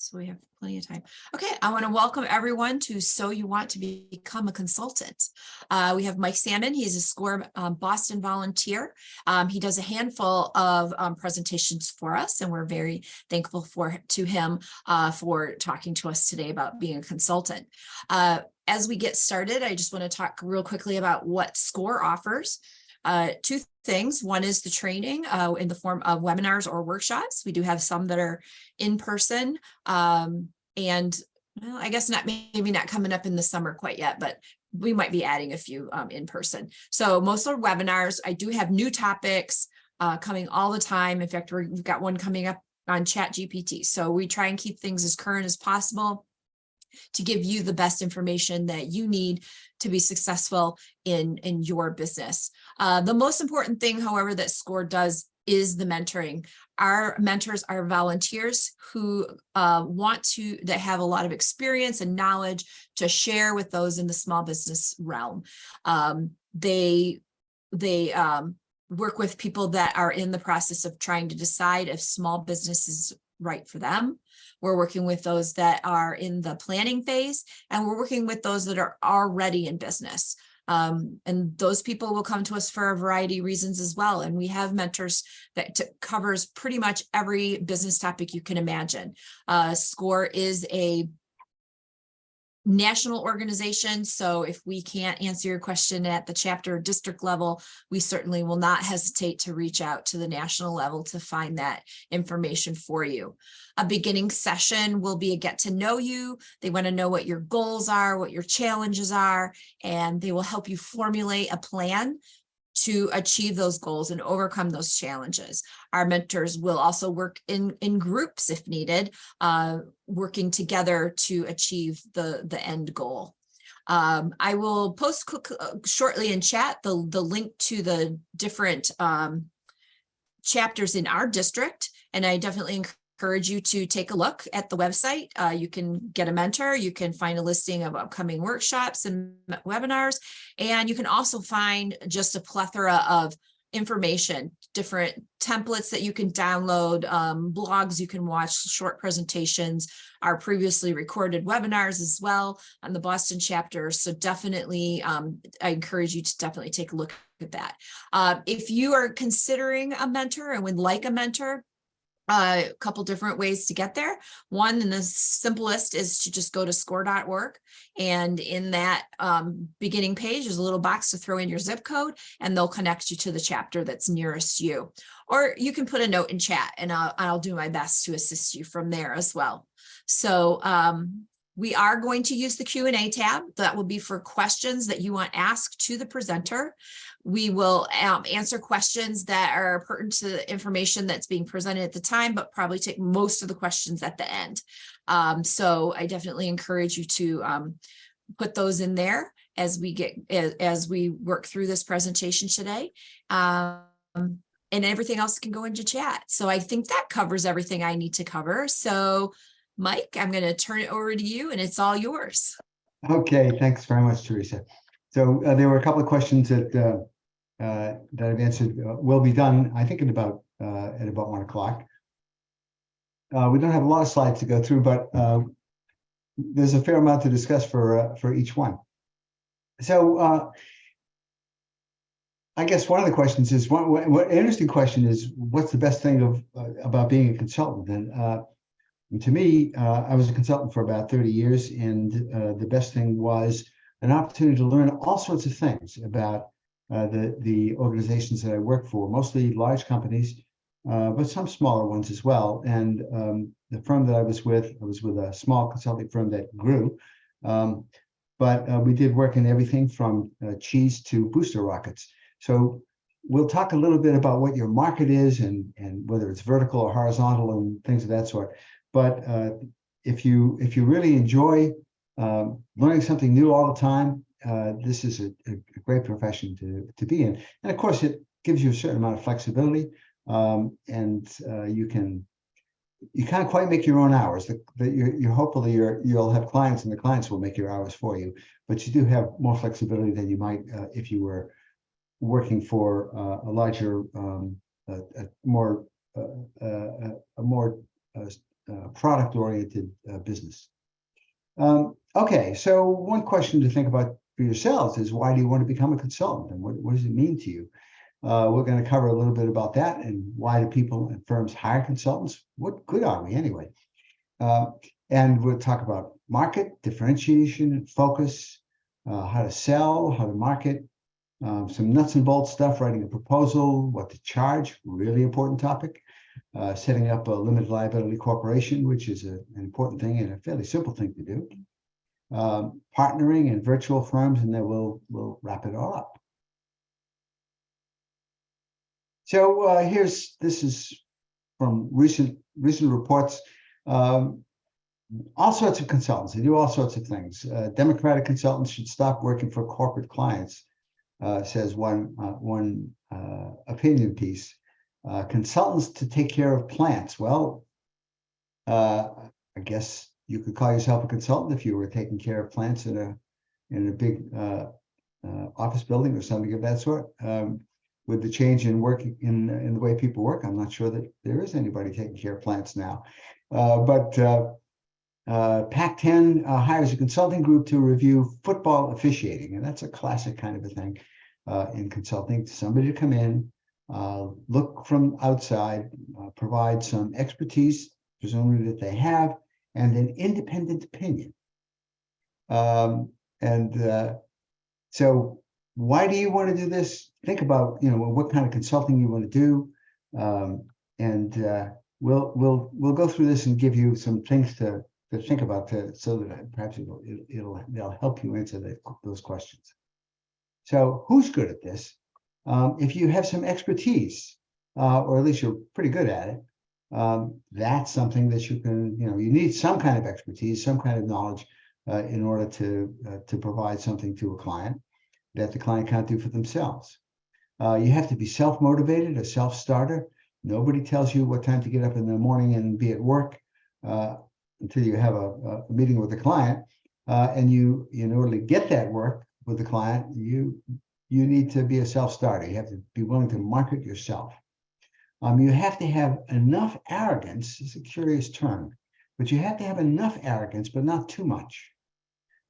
So we have plenty of time. Okay, I want to welcome everyone to So You Want to Become a Consultant. We have Mike Salmon. He's a SCORE Boston volunteer. He does a handful of presentations for us, and we're very thankful to him for talking to us today about being a consultant. As we get started, I just want to talk real quickly about what SCORE offers. Two things. One is the training in the form of webinars or workshops. We do have some that are in person, and well, I guess maybe not coming up in the summer quite yet, but we might be adding a few in person. So most are webinars. I do have new topics coming all the time. In fact, we've got one coming up on ChatGPT. So we try and keep things as current as possible to give you the best information that you need to be successful in your business. The most important thing, however, that SCORE does is the mentoring. Our mentors are volunteers who that have a lot of experience and knowledge to share with those in the small business realm. They work with people that are in the process of trying to decide if small business is right for them. We're working with those that are in the planning phase, and we're working with those that are already in business. And those people will come to us for a variety of reasons as well. And we have mentors that covers pretty much every business topic you can imagine. SCORE is a national organization. So if we can't answer your question at the chapter or district level, we certainly will not hesitate to reach out to the national level to find that information for you. A beginning session will be a get to know you. They want to know what your goals are, what your challenges are, and they will help you formulate a plan to achieve those goals and overcome those challenges. Our mentors will also work in groups if needed, working together to achieve the end goal. I will post shortly in chat the link to the different chapters in our district, and I definitely encourage you to take a look at the website. You can get a mentor, you can find a listing of upcoming workshops and webinars, and you can also find just a plethora of information, different templates that you can download, blogs you can watch, short presentations, our previously recorded webinars as well on the Boston chapter. So definitely, I encourage you to definitely take a look at that. If you are considering a mentor and would like a mentor, a couple different ways to get there. One, and the simplest, is to just go to score.org, and in that beginning page, there's a little box to throw in your zip code, and they'll connect you to the chapter that's nearest you. Or you can put a note in chat, and I'll do my best to assist you from there as well. So we are going to use the Q&A tab. That will be for questions that you want asked to the presenter. We will answer questions that are pertinent to the information that's being presented at the time, but probably take most of the questions at the end. So I definitely encourage you to put those in there as we work through this presentation today. And everything else can go into chat. So I think that covers everything I need to cover. So Mike, I'm going to turn it over to you, and it's all yours. Okay, thanks very much, Teresa. So there were a couple of questions that I've answered. Will be done, I think, at about 1 o'clock. We don't have a lot of slides to go through, but there's a fair amount to discuss for each one. So I guess one of the questions is what interesting question is, what's the best thing about being a consultant? And to me, I was a consultant for about 30 years, and the best thing was an opportunity to learn all sorts of things about the organizations that I work for, mostly large companies, but some smaller ones as well. And the firm that I was with a small consulting firm that grew, but we did work in everything from cheese to booster rockets. So we'll talk a little bit about what your market is and whether it's vertical or horizontal and things of that sort. But if you really enjoy learning something new all the time, this is a great profession to be in. And of course, it gives you a certain amount of flexibility, and you can't quite make your own hours. Hopefully you'll have clients, and the clients will make your hours for you. But you do have more flexibility than you might if you were working for a larger, a more product-oriented business. Okay, so one question to think about for yourselves is, why do you want to become a consultant, and what does it mean to you? We're going to cover a little bit about that, and why do people and firms hire consultants? What good are we anyway? And we'll talk about market differentiation, focus, how to sell, how to market, some nuts and bolts stuff, writing a proposal, what to charge, really important topic, setting up a limited liability corporation, which is an important thing and a fairly simple thing to do, partnering and virtual firms, and then we'll wrap it all up. So this is from recent reports. All sorts of consultants, they do all sorts of things. Democratic consultants should stop working for corporate clients, says one opinion piece. Consultants to take care of plants. Well, I guess you could call yourself a consultant if you were taking care of plants in a big office building or something of that sort. With the change in work in the way people work, I'm not sure that there is anybody taking care of plants now. Pac-10 hires a consulting group to review football officiating, and that's a classic kind of a thing in consulting. Somebody to come in, look from outside, provide some expertise, presumably that they have, and an independent opinion. So why do you want to do this? Think about, what kind of consulting you want to do, and we'll go through this and give you some things to think about, so that perhaps they'll help you answer those questions. So who's good at this? If you have some expertise, or at least you're pretty good at it, that's something that you can, you need some kind of expertise, some kind of knowledge in order to provide something to a client that the client can't do for themselves. You have to be self-motivated, a self-starter. Nobody tells you what time to get up in the morning and be at work until you have a meeting with the client. And in order to get that work with the client, you need to be a self-starter. You have to be willing to market yourself. You have to have enough arrogance. It's a curious term, but you have to have enough arrogance, but not too much.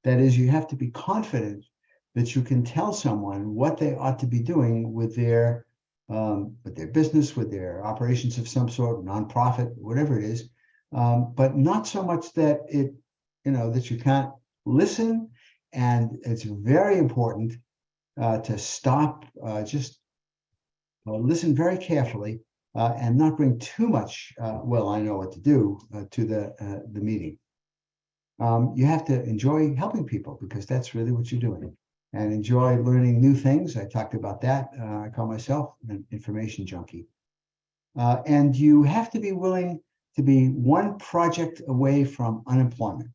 That is, you have to be confident that you can tell someone what they ought to be doing with their business, with their operations of some sort, nonprofit, whatever it is, but not so much that that you can't listen. And it's very important to stop, just listen very carefully, and not bring too much, well, I know what to do, to the meeting. You have to enjoy helping people, because that's really what you're doing, and enjoy learning new things. I talked about that. I call myself an information junkie. And you have to be willing to be one project away from unemployment.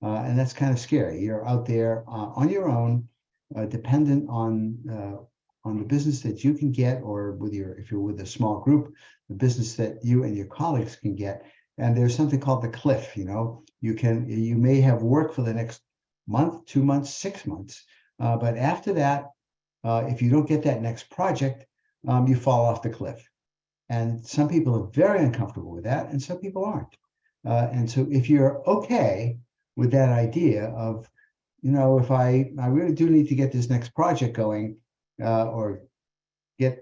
And that's kind of scary. You're out there on your own, dependent on the business that you can get, or if you're with a small group, the business that you and your colleagues can get. And there's something called the cliff. You may have work for the next month, 2 months, 6 months, but after that, if you don't get that next project, you fall off the cliff. And some people are very uncomfortable with that, and some people aren't. And so if you're okay with that idea of, if I really do need to get this next project going, or get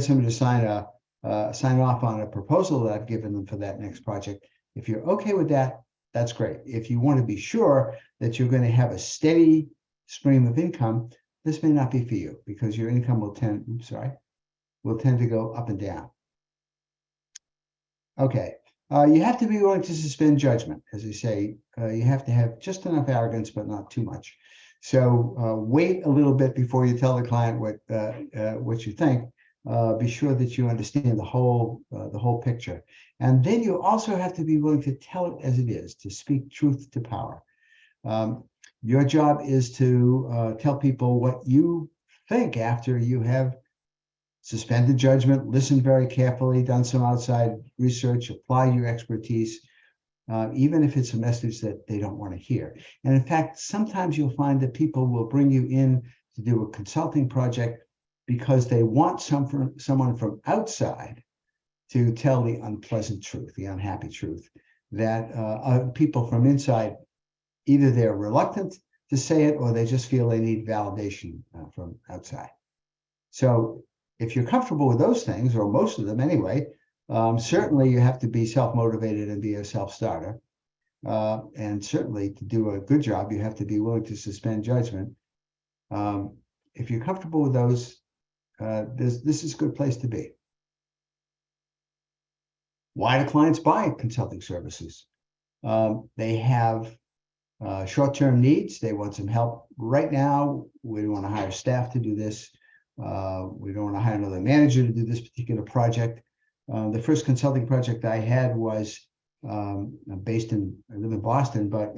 somebody to sign off on a proposal that I've given them for that next project, if you're okay with that, that's great. If you want to be sure that you're going to have a steady stream of income, this may not be for you, because your income will tend to go up and down. Okay. You have to be willing to suspend judgment. As I say, you have to have just enough arrogance, but not too much. So wait a little bit before you tell the client what you think. Be sure that you understand the whole picture. And then you also have to be willing to tell it as it is, to speak truth to power. Your job is to tell people what you think after you have suspended judgment, listened very carefully, done some outside research, apply your expertise, even if it's a message that they don't want to hear. And in fact, sometimes you'll find that people will bring you in to do a consulting project because they want someone from outside to tell the unpleasant truth, the unhappy truth. that people from inside, either they're reluctant to say it or they just feel they need validation from outside. So if you're comfortable with those things, or most of them anyway, certainly you have to be self-motivated and be a self-starter. And certainly to do a good job, you have to be willing to suspend judgment. If you're comfortable with those, this is a good place to be. Why do clients buy consulting services? They have short-term needs. They want some help right now. We don't want to hire staff to do this. We don't want to hire another manager to do this particular project. The first consulting project I had was I live in Boston, but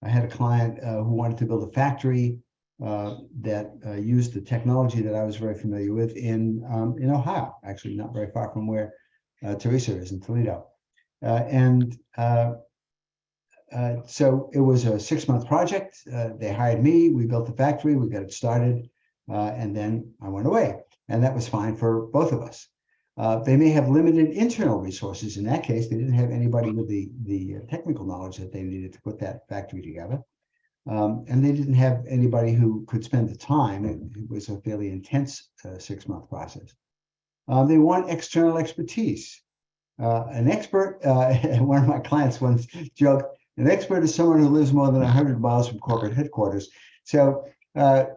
I had a client who wanted to build a factory that used the technology that I was very familiar with in Ohio, actually not very far from where Teresa is in Toledo. So it was a 6-month project. They hired me, we built the factory, we got it started, and then I went away. And that was fine for both of us. They may have limited internal resources. In that case, they didn't have anybody with the technical knowledge that they needed to put that factory together. And they didn't have anybody who could spend the time. It was a fairly intense 6-month process. They want external expertise. An expert, one of my clients once joked, an expert is someone who lives more than 100 miles from corporate headquarters. So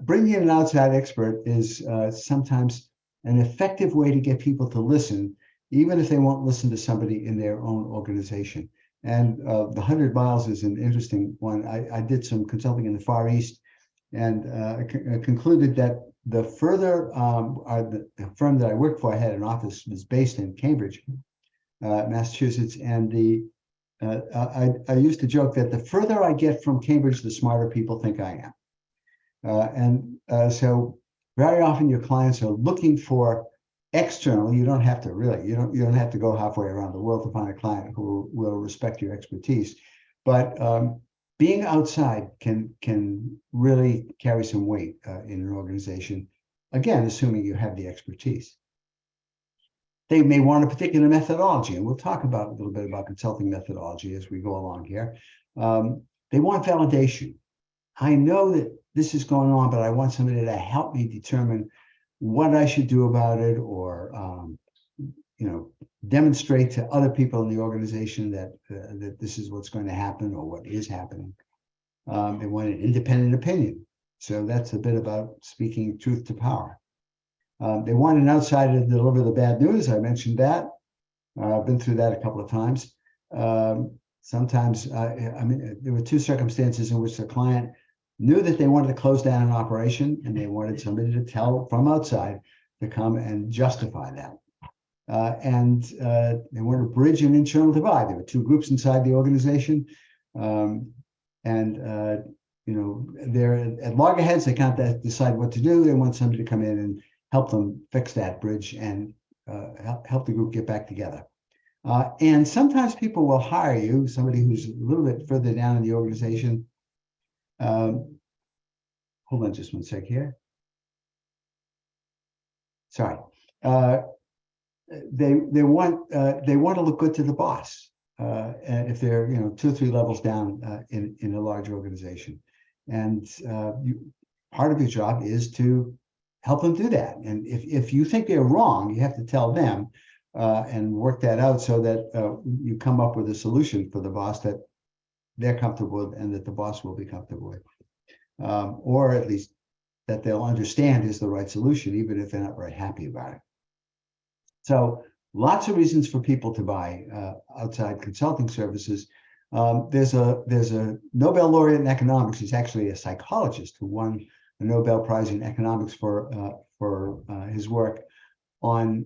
bringing in an outside expert is sometimes an effective way to get people to listen, even if they won't listen to somebody in their own organization. And the 100 miles is an interesting one. I did some consulting in the Far East, and I concluded that the further the firm that I worked for, I had an office, was based in Cambridge, Massachusetts, and I used to joke that the further I get from Cambridge, the smarter people think I am. So very often your clients are looking for external. You don't have to really, you don't have to go halfway around the world to find a client who will respect your expertise. But being outside can really carry some weight in an organization. Again, assuming you have the expertise. They may want a particular methodology, and we'll talk about a little bit about consulting methodology as we go along here. They want validation. I know that this is going on, but I want somebody to help me determine what I should do about it, or demonstrate to other people in the organization that this is what's going to happen or what is happening. They want an independent opinion. So that's a bit about speaking truth to power. They want an outsider to deliver the bad news. I mentioned that. I've been through that a couple of times. Sometimes, there were 2 circumstances in which the client knew that they wanted to close down an operation, and they wanted somebody to tell from outside to come and justify that. And they wanted to bridge an internal divide. There were 2 groups inside the organization. They're at loggerheads. They can't decide what to do. They want somebody to come in and help them fix that bridge and help the group get back together. And sometimes people will hire you, somebody who's a little bit further down in the organization. Hold on just one sec here. Sorry. They want to look good to the boss, and if they're 2 or 3 levels down in a large organization, and part of your job is to help them do that. And if you think they're wrong, you have to tell them and work that out so that you come up with a solution for the boss that they're comfortable with and that the boss will be comfortable with, or at least that they'll understand is the right solution, even if they're not very happy about it. So lots of reasons for people to buy outside consulting services. There's a Nobel laureate in economics. He's actually a psychologist who won the Nobel Prize in economics for his work on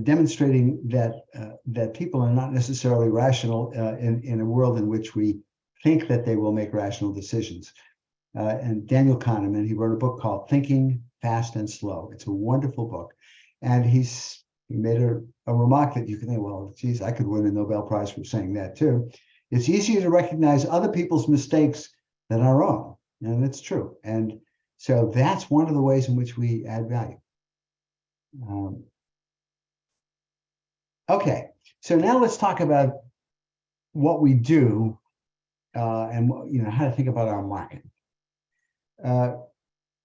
demonstrating that people are not necessarily rational in a world in which we think that they will make rational decisions. And Daniel Kahneman, he wrote a book called Thinking Fast and Slow. It's a wonderful book. And he made a remark that you can think, well, geez, I could win a Nobel Prize for saying that too. It's easier to recognize other people's mistakes than our own. And it's true. And so that's one of the ways in which we add value. Okay, So now let's talk about what we do and how to think about our market.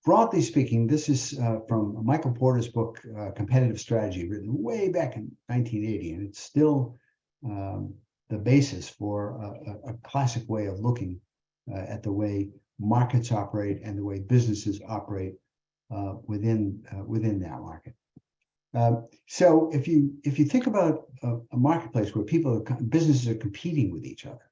Broadly speaking, this is from Michael Porter's book, Competitive Strategy, written way back in 1980, and it's still the basis for a classic way of looking at the way markets operate and the way businesses operate within that market. So if you think about a marketplace where businesses are competing with each other,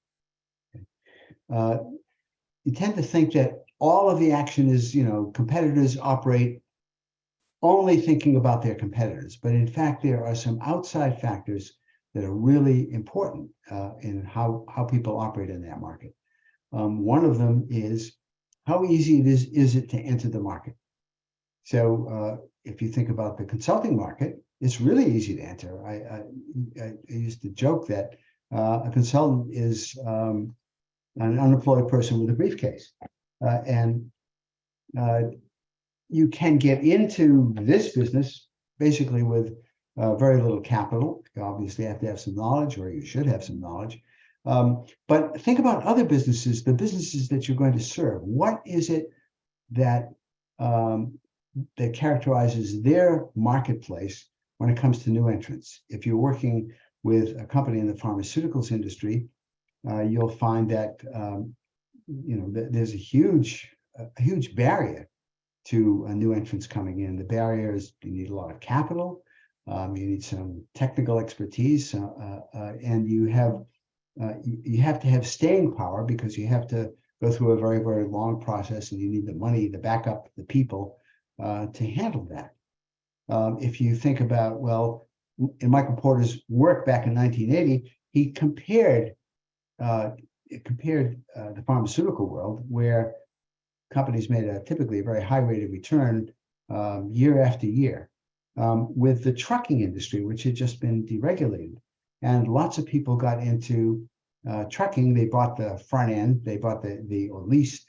you tend to think that all of the action is, competitors operate only thinking about their competitors. But in fact, there are some outside factors that are really important in how people operate in that market. One of them is how easy is it to enter the market? So if you think about the consulting market, it's really easy to enter. I used to joke that a consultant is an unemployed person with a briefcase. And you can get into this business basically with very little capital. You obviously have to have some knowledge, or you should have some knowledge. But think about other businesses, the businesses that you're going to serve. What is it that that characterizes their marketplace when it comes to new entrants? If you're working with a company in the pharmaceuticals industry, you'll find that there's a huge barrier to new entrants coming in. The barrier is you need a lot of capital, you need some technical expertise, and you have to have staying power, because you have to go through a very, very long process, and you need the money, the backup, the people to handle that. If you think about, in Michael Porter's work back in 1980, he compared the pharmaceutical world, where companies made typically a very high rate of return year after year, with the trucking industry, which had just been deregulated. And lots of people got into trucking. They bought the front end, they bought or leased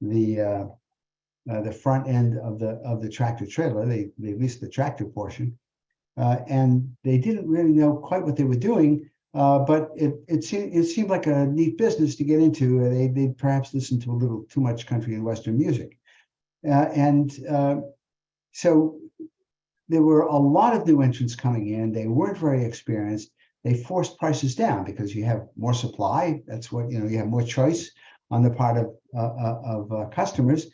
the front end of the tractor trailer. They leased the tractor portion, and they didn't really know quite what they were doing. But it seemed like a neat business to get into. They perhaps listened to a little too much country and Western music. So there were a lot of new entrants coming in. They weren't very experienced. They forced prices down because you have more supply. That's what, you have more choice on the part of customers.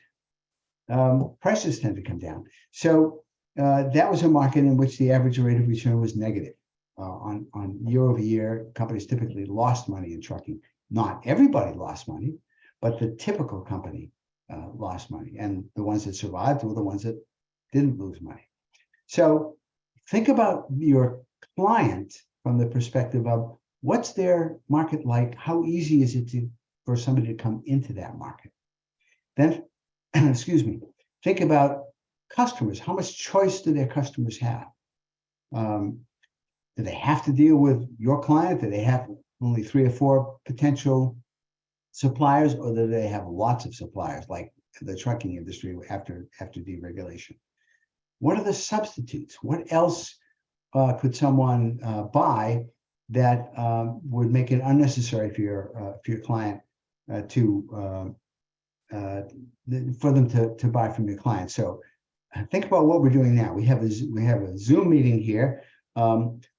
Prices tend to come down. So that was a market in which the average rate of return was negative. On year over year, companies typically lost money in trucking. Not everybody lost money, but the typical company lost money. And the ones that survived were the ones that didn't lose money. So think about your client from the perspective of what's their market like? How easy is it for somebody to come into that market? Then, excuse me, think about customers. How much choice do their customers have? Do they have to deal with your client? Do they have only 3 or 4 potential suppliers, or do they have lots of suppliers like the trucking industry after deregulation? What are the substitutes? What else could someone buy that would make it unnecessary for your client for them to buy from your client? So think about what we're doing now. We have a Zoom meeting here.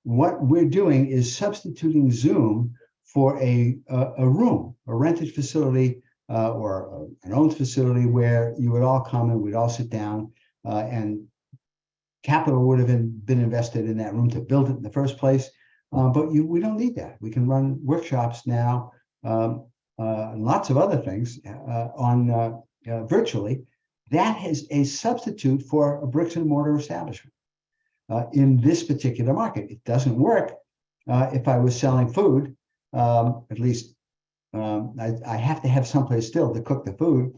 What we're doing is substituting Zoom for a room, a rented facility or an owned facility where you would all come and we'd all sit down, and capital would have been invested in that room to build it in the first place. But we don't need that. We can run workshops now, and lots of other things on virtually. That is a substitute for a bricks and mortar establishment. In this particular market, it doesn't work if I was selling food. At least I have to have someplace still to cook the food,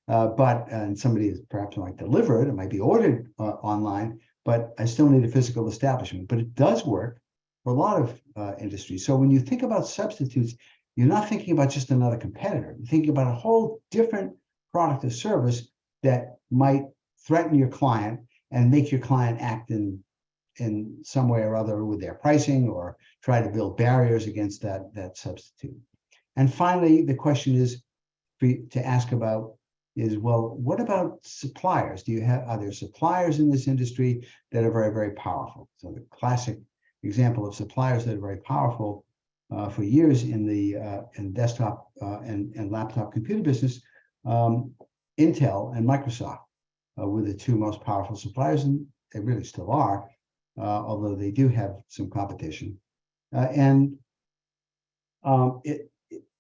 and somebody perhaps might deliver it. It might be ordered online, but I still need a physical establishment. But it does work for a lot of industries. So when you think about substitutes, you're not thinking about just another competitor. You're thinking about a whole different product or service that might threaten your client and make your client act in in some way or other with their pricing or try to build barriers against that substitute. And finally, the question is to ask about is, well, what about suppliers? Are there suppliers in this industry that are very, very powerful? So the classic example of suppliers that are very powerful for years in the desktop and laptop computer business, Intel and Microsoft were the two most powerful suppliers, and they really still are, although they do have some competition.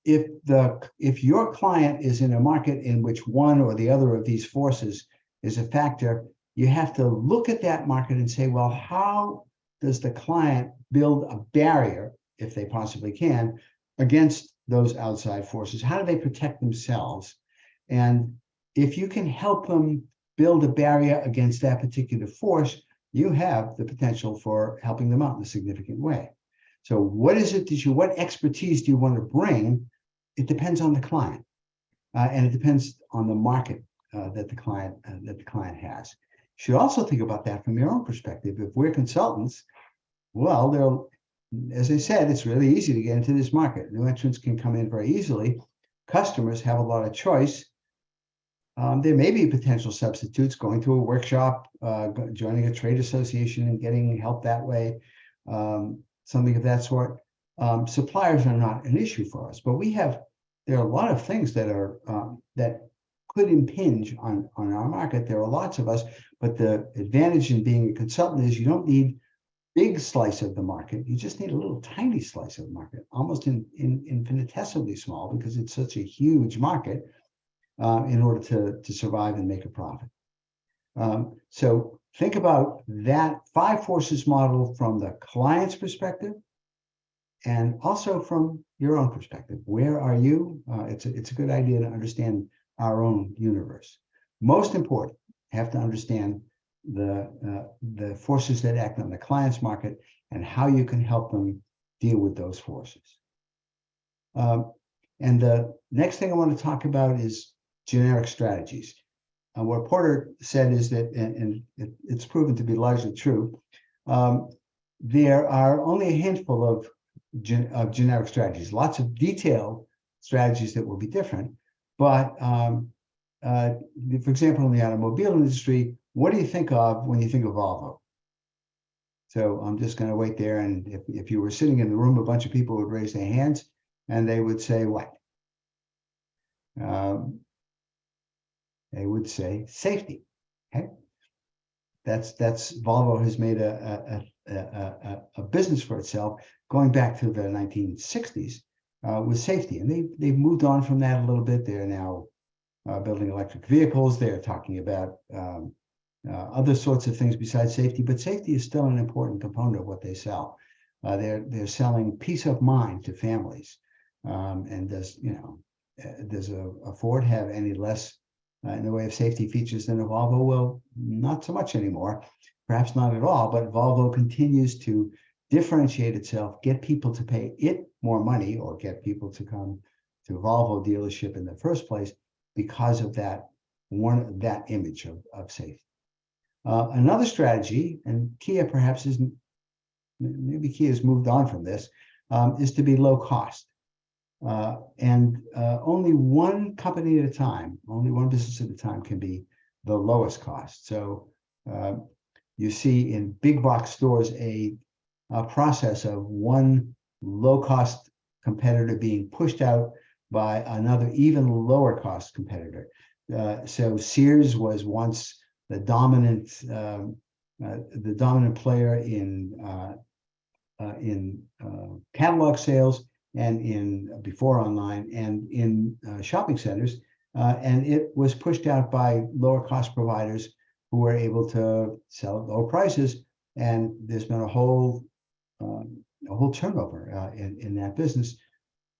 If your client is in a market in which one or the other of these forces is a factor, you have to look at that market and say, well, how does the client build a barrier, if they possibly can, against those outside forces? How do they protect themselves? And if you can help them build a barrier against that particular force, you have the potential for helping them out in a significant way. So what expertise do you want to bring? It depends on the client, and it depends on the market that the client has. You should also think about that from your own perspective. If we're consultants, well, as I said, it's really easy to get into this market. New entrants can come in very easily. Customers have a lot of choice. There may be potential substitutes, going to a workshop, joining a trade association and getting help that way, something of that sort. Suppliers are not an issue for us, but there are a lot of things that are that could impinge on our market. There are lots of us, but the advantage in being a consultant is you don't need big slice of the market. You just need a little tiny slice of the market, almost infinitesimally small, because it's such a huge market in order to survive and make a profit. So think about that 5 forces model from the client's perspective, and also from your own perspective. Where are you? It's a good idea to understand our own universe. Most important, have to understand the forces that act on the client's market and how you can help them deal with those forces. And the next thing I want to talk about is generic strategies. What Porter said is that, and it's proven to be largely true, there are only a handful of generic strategies, lots of detailed strategies that will be different. But for example, in the automobile industry, what do you think of when you think of Volvo? So I'm just going to wait there, and if you were sitting in the room, a bunch of people would raise their hands, and they would say what? They would say safety. Okay, that's Volvo has made a business for itself going back to the 1960s with safety, and they've moved on from that a little bit. They're now building electric vehicles. They're talking about other sorts of things besides safety, but safety is still an important component of what they sell. They're selling peace of mind to families. And does a Ford have any less in the way of safety features than a Volvo? Well, not so much anymore, perhaps not at all, but Volvo continues to differentiate itself, get people to pay it more money, or get people to come to a Volvo dealership in the first place because of that image of safety. Another strategy, and Kia perhaps isn't, maybe Kia has moved on from this, is to be low cost. And only one company at a time, only one business at a time can be the lowest cost. So you see in big box stores a process of one low cost competitor being pushed out by another even lower cost competitor. So Sears was once the dominant player in catalog sales and before online and in shopping centers, and it was pushed out by lower cost providers who were able to sell at lower prices. And there's been a whole turnover in that business.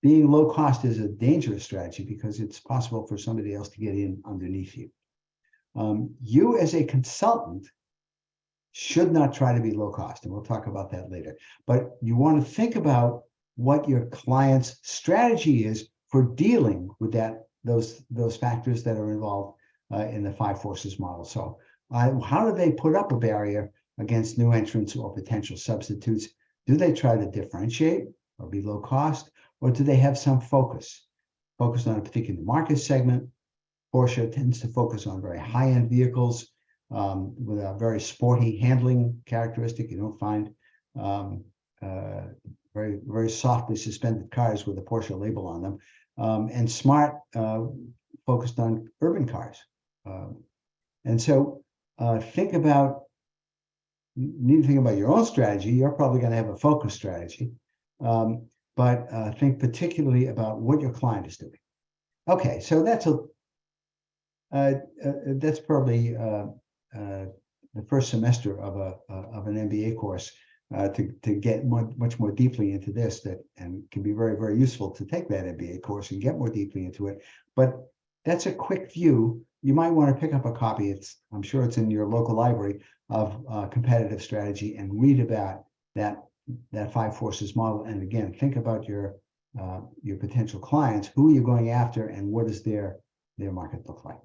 Being low cost is a dangerous strategy because it's possible for somebody else to get in underneath you. You as a consultant should not try to be low cost, and we'll talk about that later. But you want to think about what your client's strategy is for dealing with those factors that are involved in the 5 forces model. So how do they put up a barrier against new entrants or potential substitutes? Do they try to differentiate or be low cost, or do they have some focus on a particular market segment? Porsche tends to focus on very high-end vehicles with a very sporty handling characteristic. You don't find very, very softly suspended cars with a Porsche label on them. And Smart focused on urban cars. And so think about, you need to think about your own strategy. You're probably going to have a focus strategy, but think particularly about what your client is doing. Okay, so that's probably the first semester of an MBA course to get much more deeply into this, and can be very, very useful to take that MBA course and get more deeply into it. But that's a quick view. You might want to pick up a copy. I'm sure it's in your local library of competitive strategy, and read about that 5 forces model. And again, think about your potential clients. Who are you going after, and what does their market look like?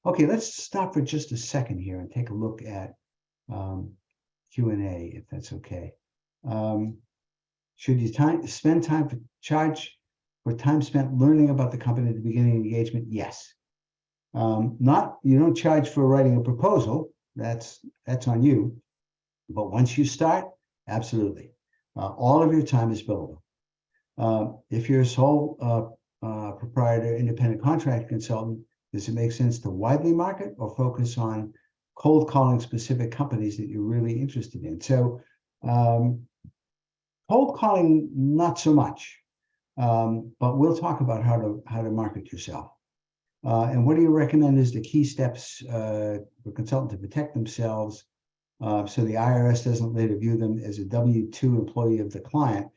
Okay, let's stop for just a second here and take a look at Q&A, if that's okay. Should you spend time to charge for time spent learning about the company at the beginning of the engagement? Yes. You don't charge for writing a proposal. That's on you. But once you start, absolutely. All of your time is billable. If you're a sole proprietor, independent contract consultant, does it make sense to widely market or focus on cold calling specific companies that you're really interested in? So cold calling, not so much, but we'll talk about how to market yourself. And what do you recommend is the key steps for a consultant to protect themselves so the IRS doesn't later view them as a W-2 employee of the client?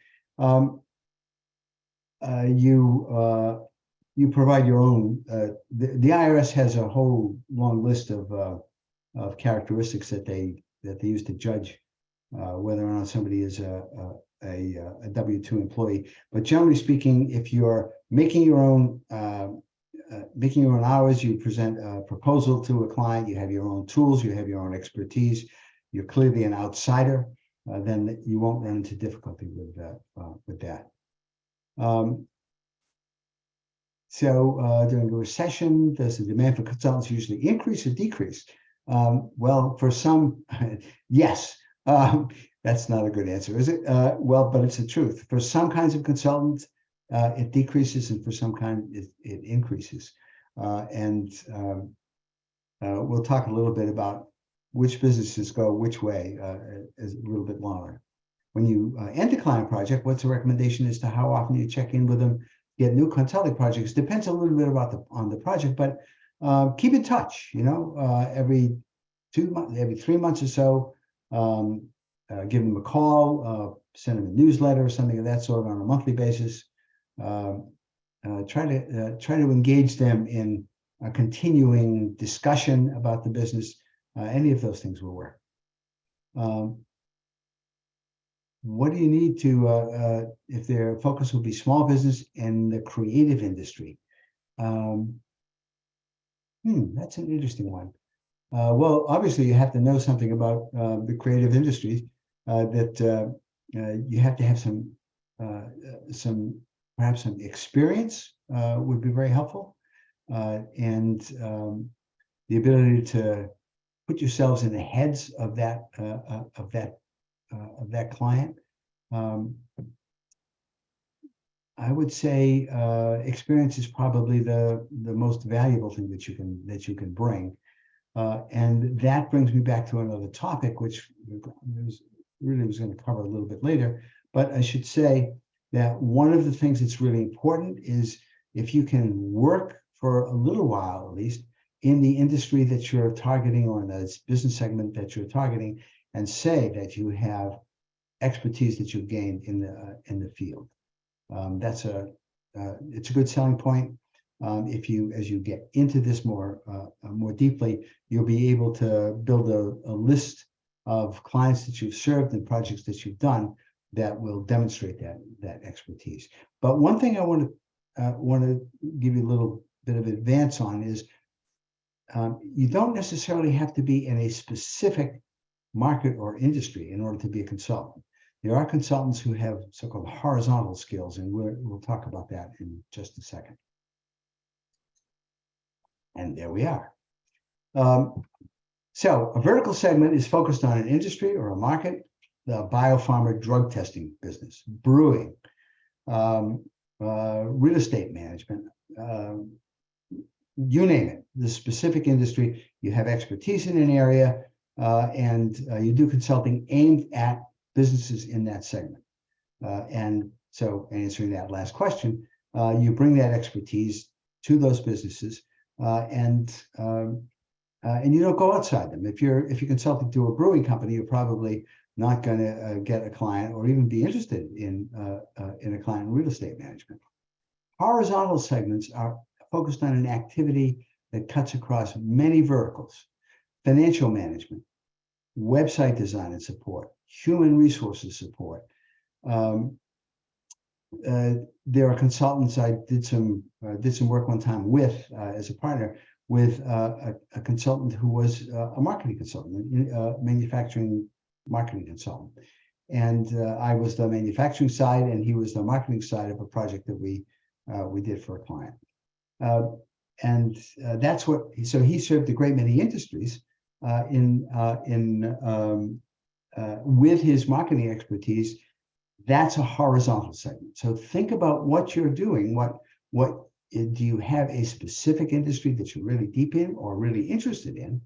You provide your own. The IRS has a whole long list of characteristics that they use to judge whether or not somebody is a W-2 employee. But generally speaking, if you're making your own hours, you present a proposal to a client, you have your own tools, you have your own expertise, you're clearly an outsider, then you won't run into difficulty with that. So during a recession, does the demand for consultants usually increase or decrease? Well, for some, yes. That's not a good answer, is it? Well, but it's the truth. For some kinds of consultants, it decreases, and for some kind, it increases. And we'll talk a little bit about which businesses go which way as a little bit longer. When you end a client project, what's the recommendation as to how often you check in with them? Get new consulting projects. Depends a little bit on the project, but keep in touch. Every 2 months, every 3 months or so, give them a call, send them a newsletter or something of that sort on a monthly basis. Try to engage them in a continuing discussion about the business. Any of those things will work. What do you need to, if their focus will be small business and the creative industry? That's an interesting one. Well, obviously you have to know something about the creative industries. That you have to have perhaps some experience would be very helpful, and the ability to put yourselves in the heads of that client. I would say experience is probably the most valuable thing that you can bring, and that brings me back to another topic, which was going to cover a little bit later. But I should say that one of the things that's really important is if you can work for a little while, at least, in the industry that you're targeting or in the business segment that you're targeting, and say that you have expertise that you've gained in the field. It's a good selling point. As you get into this more deeply, you'll be able to build a list of clients that you've served and projects that you've done that will demonstrate that expertise. But one thing I want to give you a little bit of advance on is you don't necessarily have to be in a specific market or industry in order to be a consultant. There are consultants who have so-called horizontal skills, and we'll talk about that in just a second. And there we are. So a vertical segment is focused on an industry or a market, the biopharma drug testing business, brewing, real estate management, you name it, the specific industry, you have expertise in an area, and you do consulting aimed at businesses in that segment. And so answering that last question, you bring that expertise to those businesses, and you don't go outside them. If you're consulting to a brewing company, you're probably not going to get a client or even be interested in a client in real estate management. Horizontal segments are focused on an activity that cuts across many verticals: financial management, website design and support, human resources support. There are consultants I did some work one time with as a partner with a consultant who was a marketing consultant, manufacturing marketing consultant, and I was the manufacturing side, and he was the marketing side of a project that we did for a client. And that's what. So he served a great many industries with his marketing expertise. That's a horizontal segment. So think about what you're doing. What do you have a specific industry that you're really deep in or really interested in,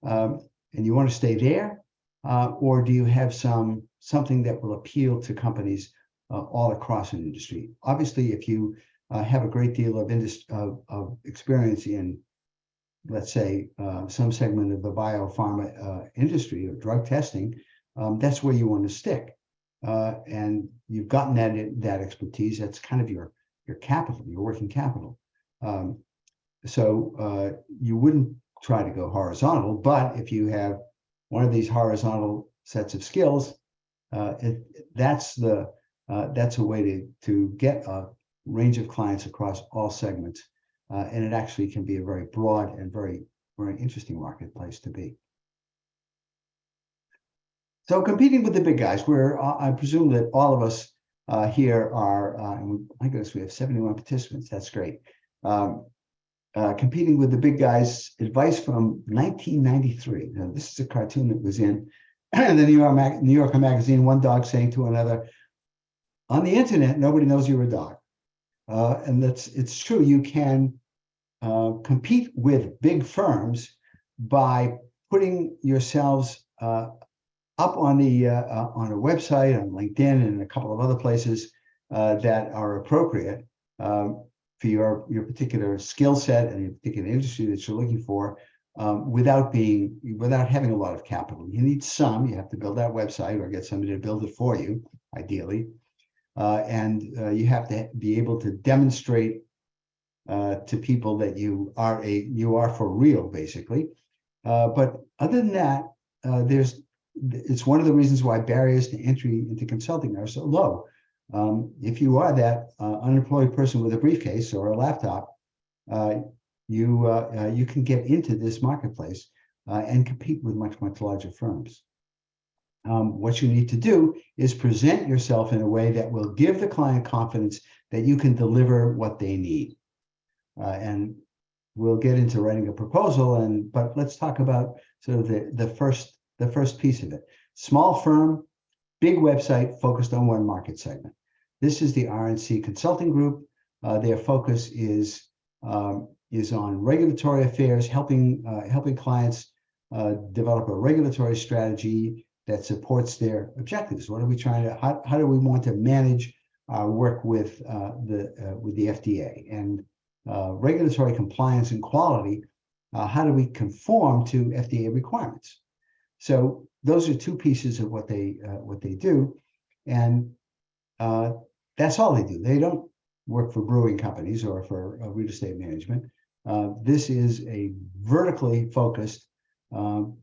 and you want to stay there, or do you have something that will appeal to companies all across an industry? Obviously, if you have a great deal of experience in, let's say, some segment of the biopharma industry or drug testing, that's where you want to stick. And you've gotten that expertise. That's kind of your capital, your working capital. So you wouldn't try to go horizontal, but if you have one of these horizontal sets of skills, that's a way to get a range of clients across all segments, and it actually can be a very broad and very, very interesting marketplace to be. So competing with the big guys, I presume that all of us here are, my goodness, we have 71 participants. That's great. Competing with the big guys, advice from 1993. Now, this is a cartoon that was in the New Yorker magazine, one dog saying to another, on the internet, nobody knows you're a dog. And it's true. You can compete with big firms by putting yourselves up on a website, on LinkedIn, and a couple of other places that are appropriate for your particular skill set and your particular industry that you're looking for, without having a lot of capital. You need some. You have to build that website or get somebody to build it for you, ideally, and you have to be able to demonstrate to people that you are for real, basically. But other than that, it's one of the reasons why barriers to entry into consulting are so low. If you are that unemployed person with a briefcase or a laptop, you can get into this marketplace and compete with much, much larger firms. What you need to do is present yourself in a way that will give the client confidence that you can deliver what they need. And we'll get into writing a proposal, but let's talk about sort of the first piece of it. Small firm, big website focused on one market segment. This is the RNC Consulting Group. Their focus is on regulatory affairs, helping clients develop a regulatory strategy that supports their objectives. What are we trying to? How do we want to manage our work with the FDA and regulatory compliance and quality? How do we conform to FDA requirements? So those are two pieces of what they do, and that's all they do. They don't work for brewing companies or for real estate management. This is a vertically focused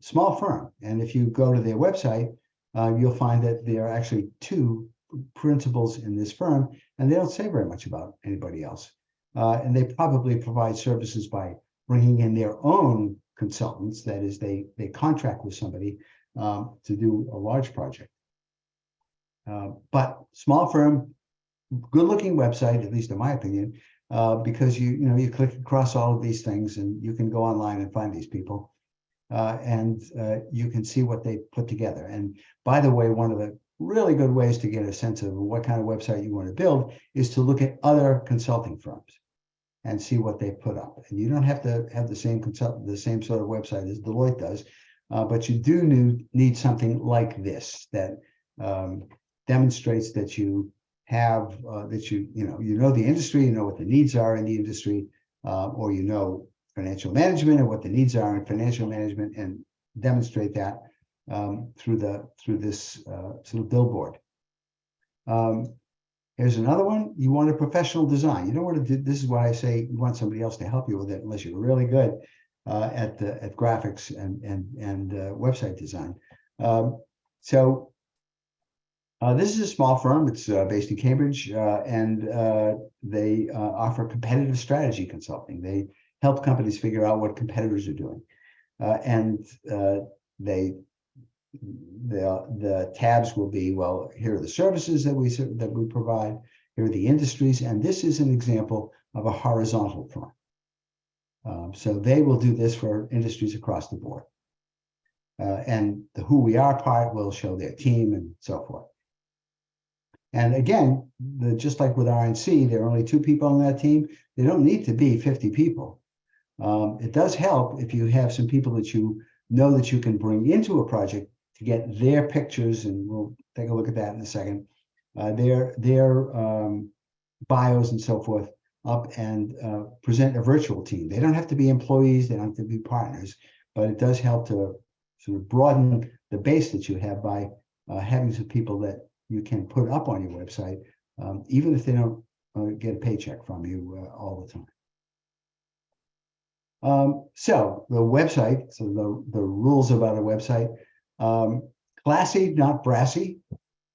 small firm, and if you go to their website, you'll find that there are actually two principals in this firm, and they don't say very much about anybody else. And they probably provide services by bringing in their own consultants. That is, they contract with somebody to do a large project. But small firm, good looking website, at least in my opinion, because you click across all of these things and you can go online and find these people. And you can see what they put together. And by the way, one of the really good ways to get a sense of what kind of website you want to build is to look at other consulting firms and see what they put up. And you don't have to have the same sort of website as Deloitte does, but you do need something like this that demonstrates that you have you know the industry, you know what the needs are in the industry, or you know financial management and what the needs are in financial management, and demonstrate that through this sort of billboard. Here's another one. You want a professional design. You don't want to do, this is why I say you want somebody else to help you with it, unless you're really good at graphics and website design. So this is a small firm. It's based in Cambridge, and they offer competitive strategy consulting. They help companies figure out what competitors are doing, and the tabs will be, well, here are the services that we provide. Here are the industries, and this is an example of a horizontal firm. So they will do this for industries across the board, and the who we are part will show their team and so forth. And again, just like with RNC, there are only 2 people on that team. They don't need to be 50 people. It does help if you have some people that you know that you can bring into a project to get their pictures, and we'll take a look at that in a second, their bios and so forth up, and present a virtual team. They don't have to be employees, they don't have to be partners, but it does help to sort of broaden the base that you have by having some people that you can put up on your website, even if they don't get a paycheck from you all the time. So the website, so the rules about a website, classy, not brassy.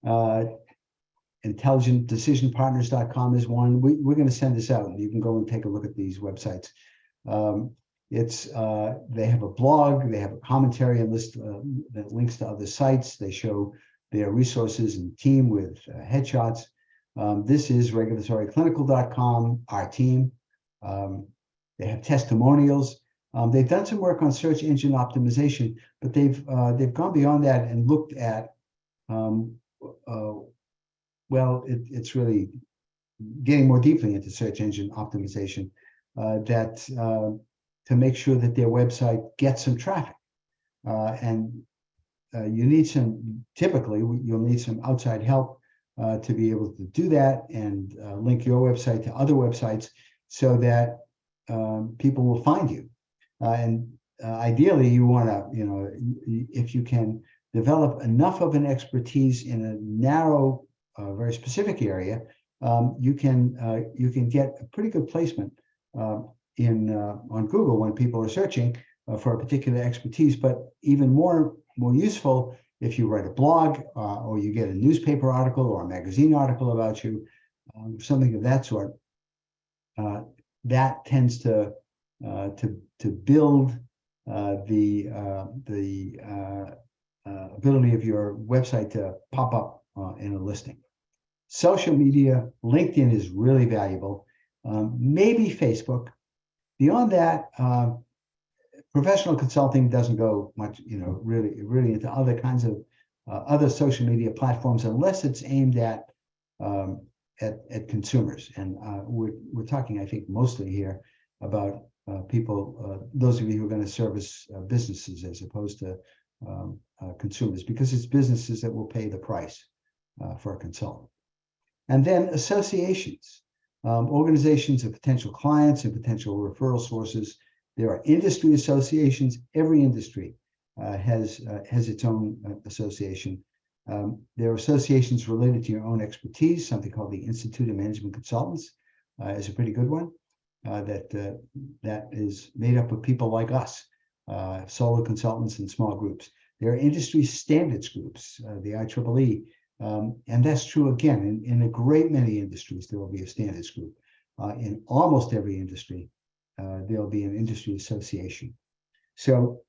IntelligentDecisionPartners.com is one. We're going to send this out, and you can go and take a look at these websites. They have a blog, they have a commentary and list that links to other sites. They show their resources and team with headshots. This is regulatoryclinical.com, our team. They have testimonials. They've done some work on search engine optimization, but they've gone beyond that and looked at, it's really getting more deeply into search engine optimization, to make sure that their website gets some traffic. You need typically you'll need some outside help to be able to do that, and link your website to other websites so that people will find you. Ideally, you want to, if you can develop enough of an expertise in a narrow, very specific area, you can get a pretty good placement on Google when people are searching for a particular expertise. But even more useful if you write a blog, or you get a newspaper article or a magazine article about you, something of that sort. That tends to build the ability of your website to pop up in a listing. Social media, LinkedIn is really valuable. Maybe Facebook. Beyond that, professional consulting doesn't go much, really into other kinds of other social media platforms, unless it's aimed at consumers. And we're talking, I think, mostly here about people, those of you who are going to service businesses as opposed to consumers, because it's businesses that will pay the price for a consultant. And then associations, organizations of potential clients and potential referral sources. There are industry associations. Every industry has its own association. There are associations related to your own expertise. Something called the Institute of Management Consultants is a pretty good one. That is made up of people like us, solo consultants and small groups. There are industry standards groups, the IEEE, and that's true again in a great many industries. There will be a standards group. In almost every industry, there'll be an industry association. So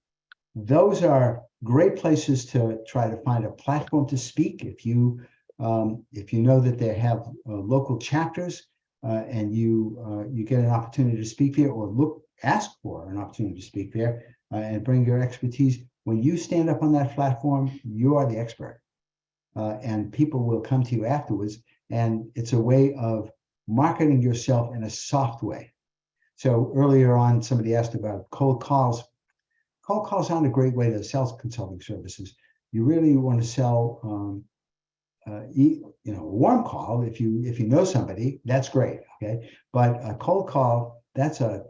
those are great places to try to find a platform to speak. If you know that they have local chapters and you get an opportunity to speak there, or ask for an opportunity to speak there and bring your expertise. When you stand up on that platform, you are the expert, and people will come to you afterwards. And it's a way of marketing yourself in a soft way. So earlier on, somebody asked about cold calls. Cold calls aren't a great way to sell consulting services. You really want to sell, a warm call. If you know somebody, that's great. Okay, but a cold call, that's a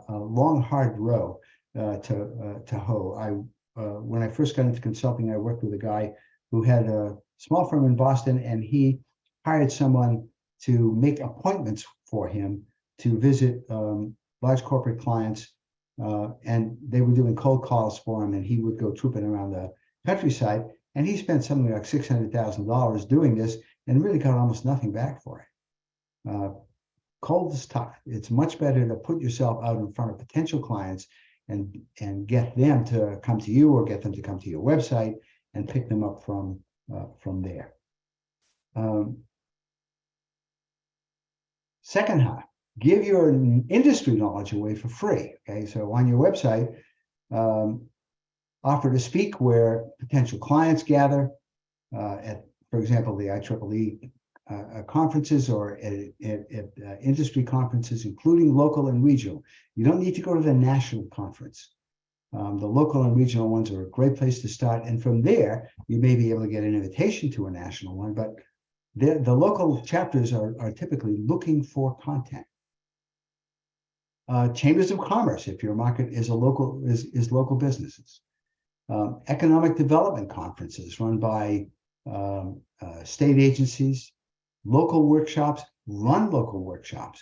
long, hard row to hoe. When I first got into consulting, I worked with a guy who had a small firm in Boston, and he hired someone to make appointments for him to visit large corporate clients, and they were doing cold calls for him, and he would go trooping around the countryside, and he spent something like $600,000 doing this and really got almost nothing back for it. Cold is tough. It's much better to put yourself out in front of potential clients and get them to come to you, or get them to come to your website and pick them up from there. Second half, give your industry knowledge away for free. Okay, so on your website, offer to speak where potential clients gather at, for example, the IEEE conferences, or at industry conferences, including local and regional. You don't need to go to the national conference. The local and regional ones are a great place to start. And from there, you may be able to get an invitation to a national one, but the local chapters are typically looking for content. Chambers of commerce, if your market is local businesses. Economic development conferences run by state agencies. Local workshops, run local workshops.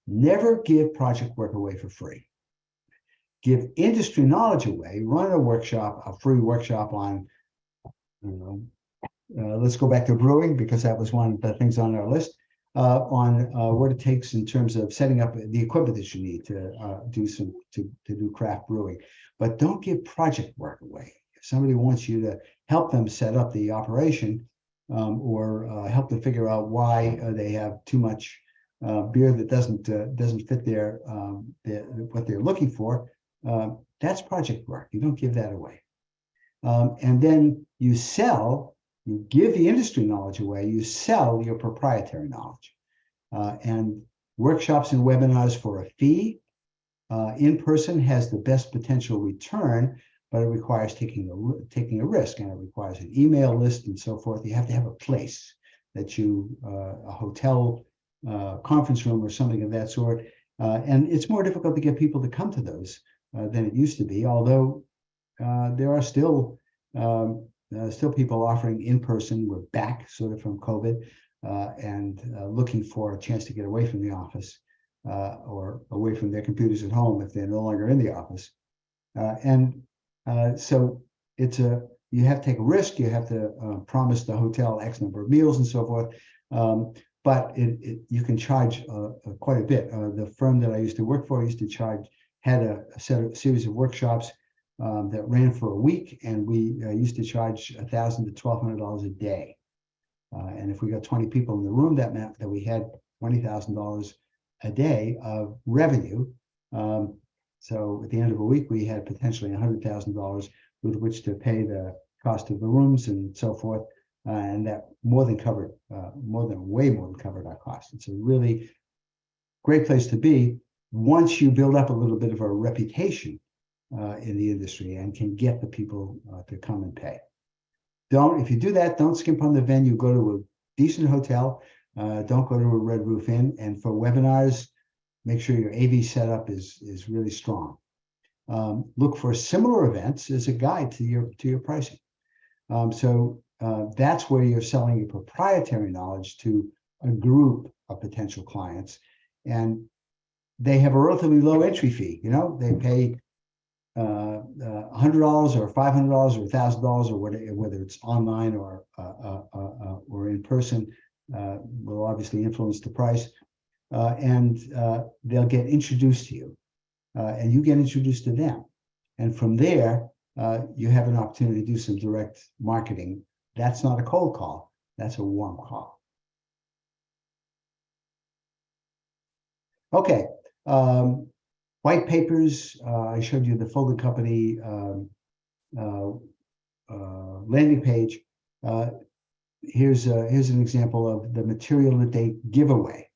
Never give project work away for free. Give industry knowledge away. Run a free workshop on, let's go back to brewing, because that was one of the things on our list, on what it takes in terms of setting up the equipment that you need to do craft brewing. But don't give project work away. If somebody wants you to help them set up the operation, or help them figure out why they have too much beer that doesn't fit their what they're looking for, that's project work. You don't give that away. And then you give the industry knowledge away, you sell your proprietary knowledge. And workshops and webinars for a fee. In person has the best potential return, but it requires taking a risk, and it requires an email list and so forth. You have to have a place that a hotel, conference room, or something of that sort. And it's more difficult to get people to come to those than it used to be, although there are still people offering in person. We're back sort of from COVID, and looking for a chance to get away from the office, or away from their computers at home if they're no longer in the office. So you have to take a risk. You have to promise the hotel X number of meals and so forth. But you can charge quite a bit. The firm that I used to work for had a series of workshops that ran for a week, and we used to charge $1,000 to $1,200 a day. And if we got 20 people in the room, that meant that we had $20,000 a day of revenue. So at the end of a week, we had potentially $100,000 with which to pay the cost of the rooms and so forth. And that way more than covered our costs. It's a really great place to be once you build up a little bit of a reputation in the industry and can get the people to come and pay. If you do that, don't skimp on the venue. Go to a decent hotel. Don't go to a Red Roof Inn. And for webinars, make sure your AV setup is really strong. Look for similar events as a guide to your pricing. So that's where you're selling your proprietary knowledge to a group of potential clients, and they have a relatively low entry fee. They pay $100 or $500 or $1,000 or whether it's online or in person will obviously influence the price. And they'll get introduced to you, and you get introduced to them. And from there, you have an opportunity to do some direct marketing. That's not a cold call. That's a warm call. Okay. White papers. I showed you the Folding Company landing page. Here's an example of the material that they give away,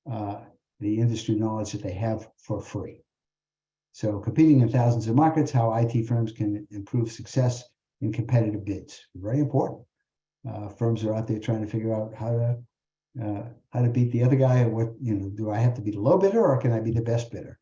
the industry knowledge that they have for free. So competing in thousands of markets, how IT firms can improve success in competitive bids. Very important. Firms are out there trying to figure out how to beat the other guy. What, do I have to be the low bidder or can I be the best bidder?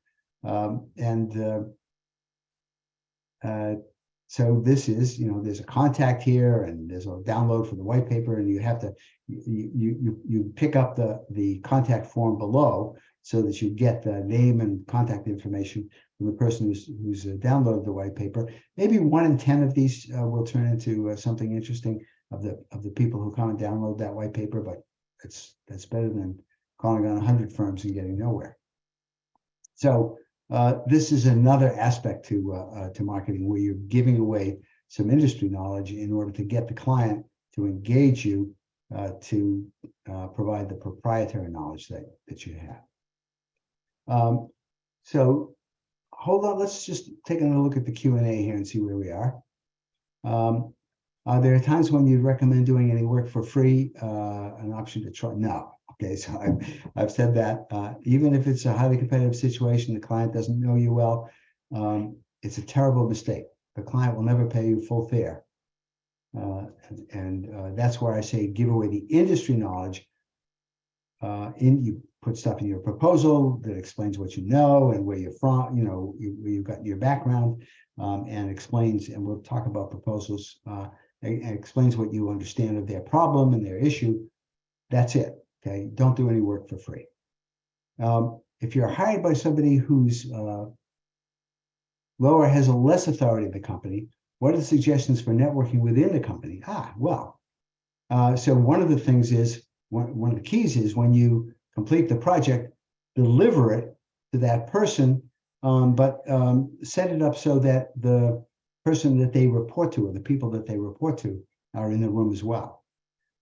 So this is, there's a contact here and there's a download for the white paper, and you have to, you pick up the contact form below so that you get the name and contact information from the person who's downloaded the white paper. Maybe 1 in 10 of these will turn into something interesting of the people who come and download that white paper, but that's better than calling on 100 firms and getting nowhere. So this is another aspect to marketing, where you're giving away some industry knowledge in order to get the client to engage you to provide the proprietary knowledge that you have. So hold on, let's just take another look at the Q&A here and see where we are. Are there times when you'd recommend doing any work for free? An option to try? No. Okay, so I've said that. Even if it's a highly competitive situation, the client doesn't know you well, it's a terrible mistake. The client will never pay you full fare. That's where I say give away the industry knowledge. You put stuff in your proposal that explains what you know and where you're from, where you've got your background, and explains, and we'll talk about proposals, and explains what you understand of their problem and their issue. That's it. Okay, don't do any work for free. If you're hired by somebody who's lower, has a less authority in the company, what are the suggestions for networking within the company? So one of the things is, one of the keys is, when you complete the project, deliver it to that person, but set it up so that the person that they report to, or the people that they report to, are in the room as well.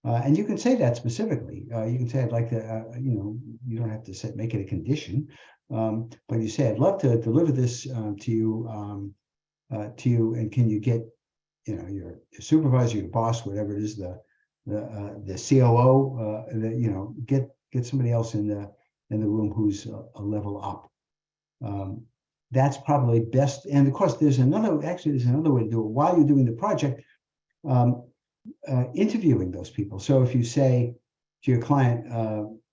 And you can say that specifically. You can say, I'd like to, you don't have to make it a condition, but you say, I'd love to deliver this to you, and can you get, your supervisor, your boss, whatever it is, the COO, get somebody else in the room who's a level up. That's probably best. And of course, there's another way to do it while you're doing the project. Interviewing those people. So if you say to your client,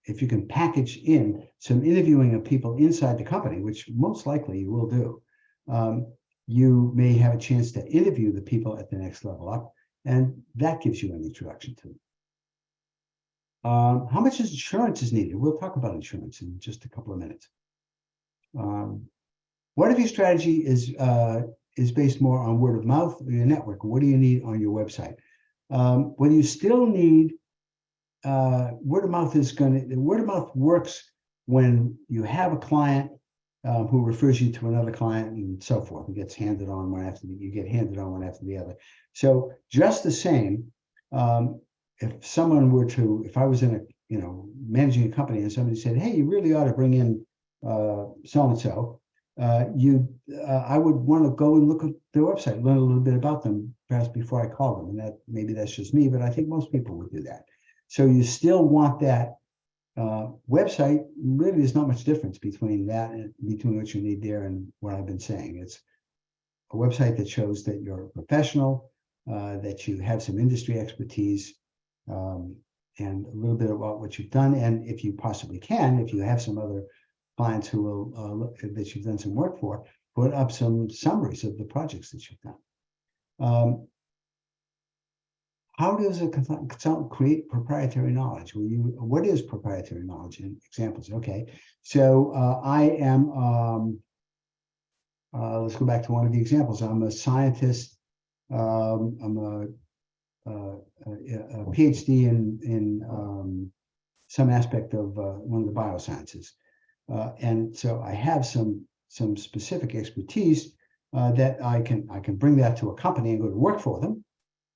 if you can package in some interviewing of people inside the company, which most likely you will do, you may have a chance to interview the people at the next level up, and that gives you an introduction to them. How much insurance is needed? We'll talk about insurance in just a couple of minutes. What if your strategy is based more on word of mouth or your network? What do you need on your website? When you still need word of mouth word of mouth works when you have a client who refers you to another client and so forth. It gets handed on one after you get handed on one after the other. So just the same, if I was in managing a company and somebody said, hey, you really ought to bring in so-and-so, I would want to go and look at their website, learn a little bit about them, perhaps before I call them. And maybe that's just me, but I think most people would do that. So you still want that website. Really, there's not much difference between that and between what you need there and what I've been saying. It's a website that shows that you're a professional, that you have some industry expertise, and a little bit about what you've done. And if you possibly can, if you have some other clients who will that you've done some work for, put up some summaries of the projects that you've done. How does a consultant create proprietary knowledge? What is proprietary knowledge? And examples. Okay, so I am. Let's go back to one of the examples. I'm a scientist. I'm a PhD in some aspect of one of the biosciences. And so I have some specific expertise, that I can bring that to a company and go to work for them,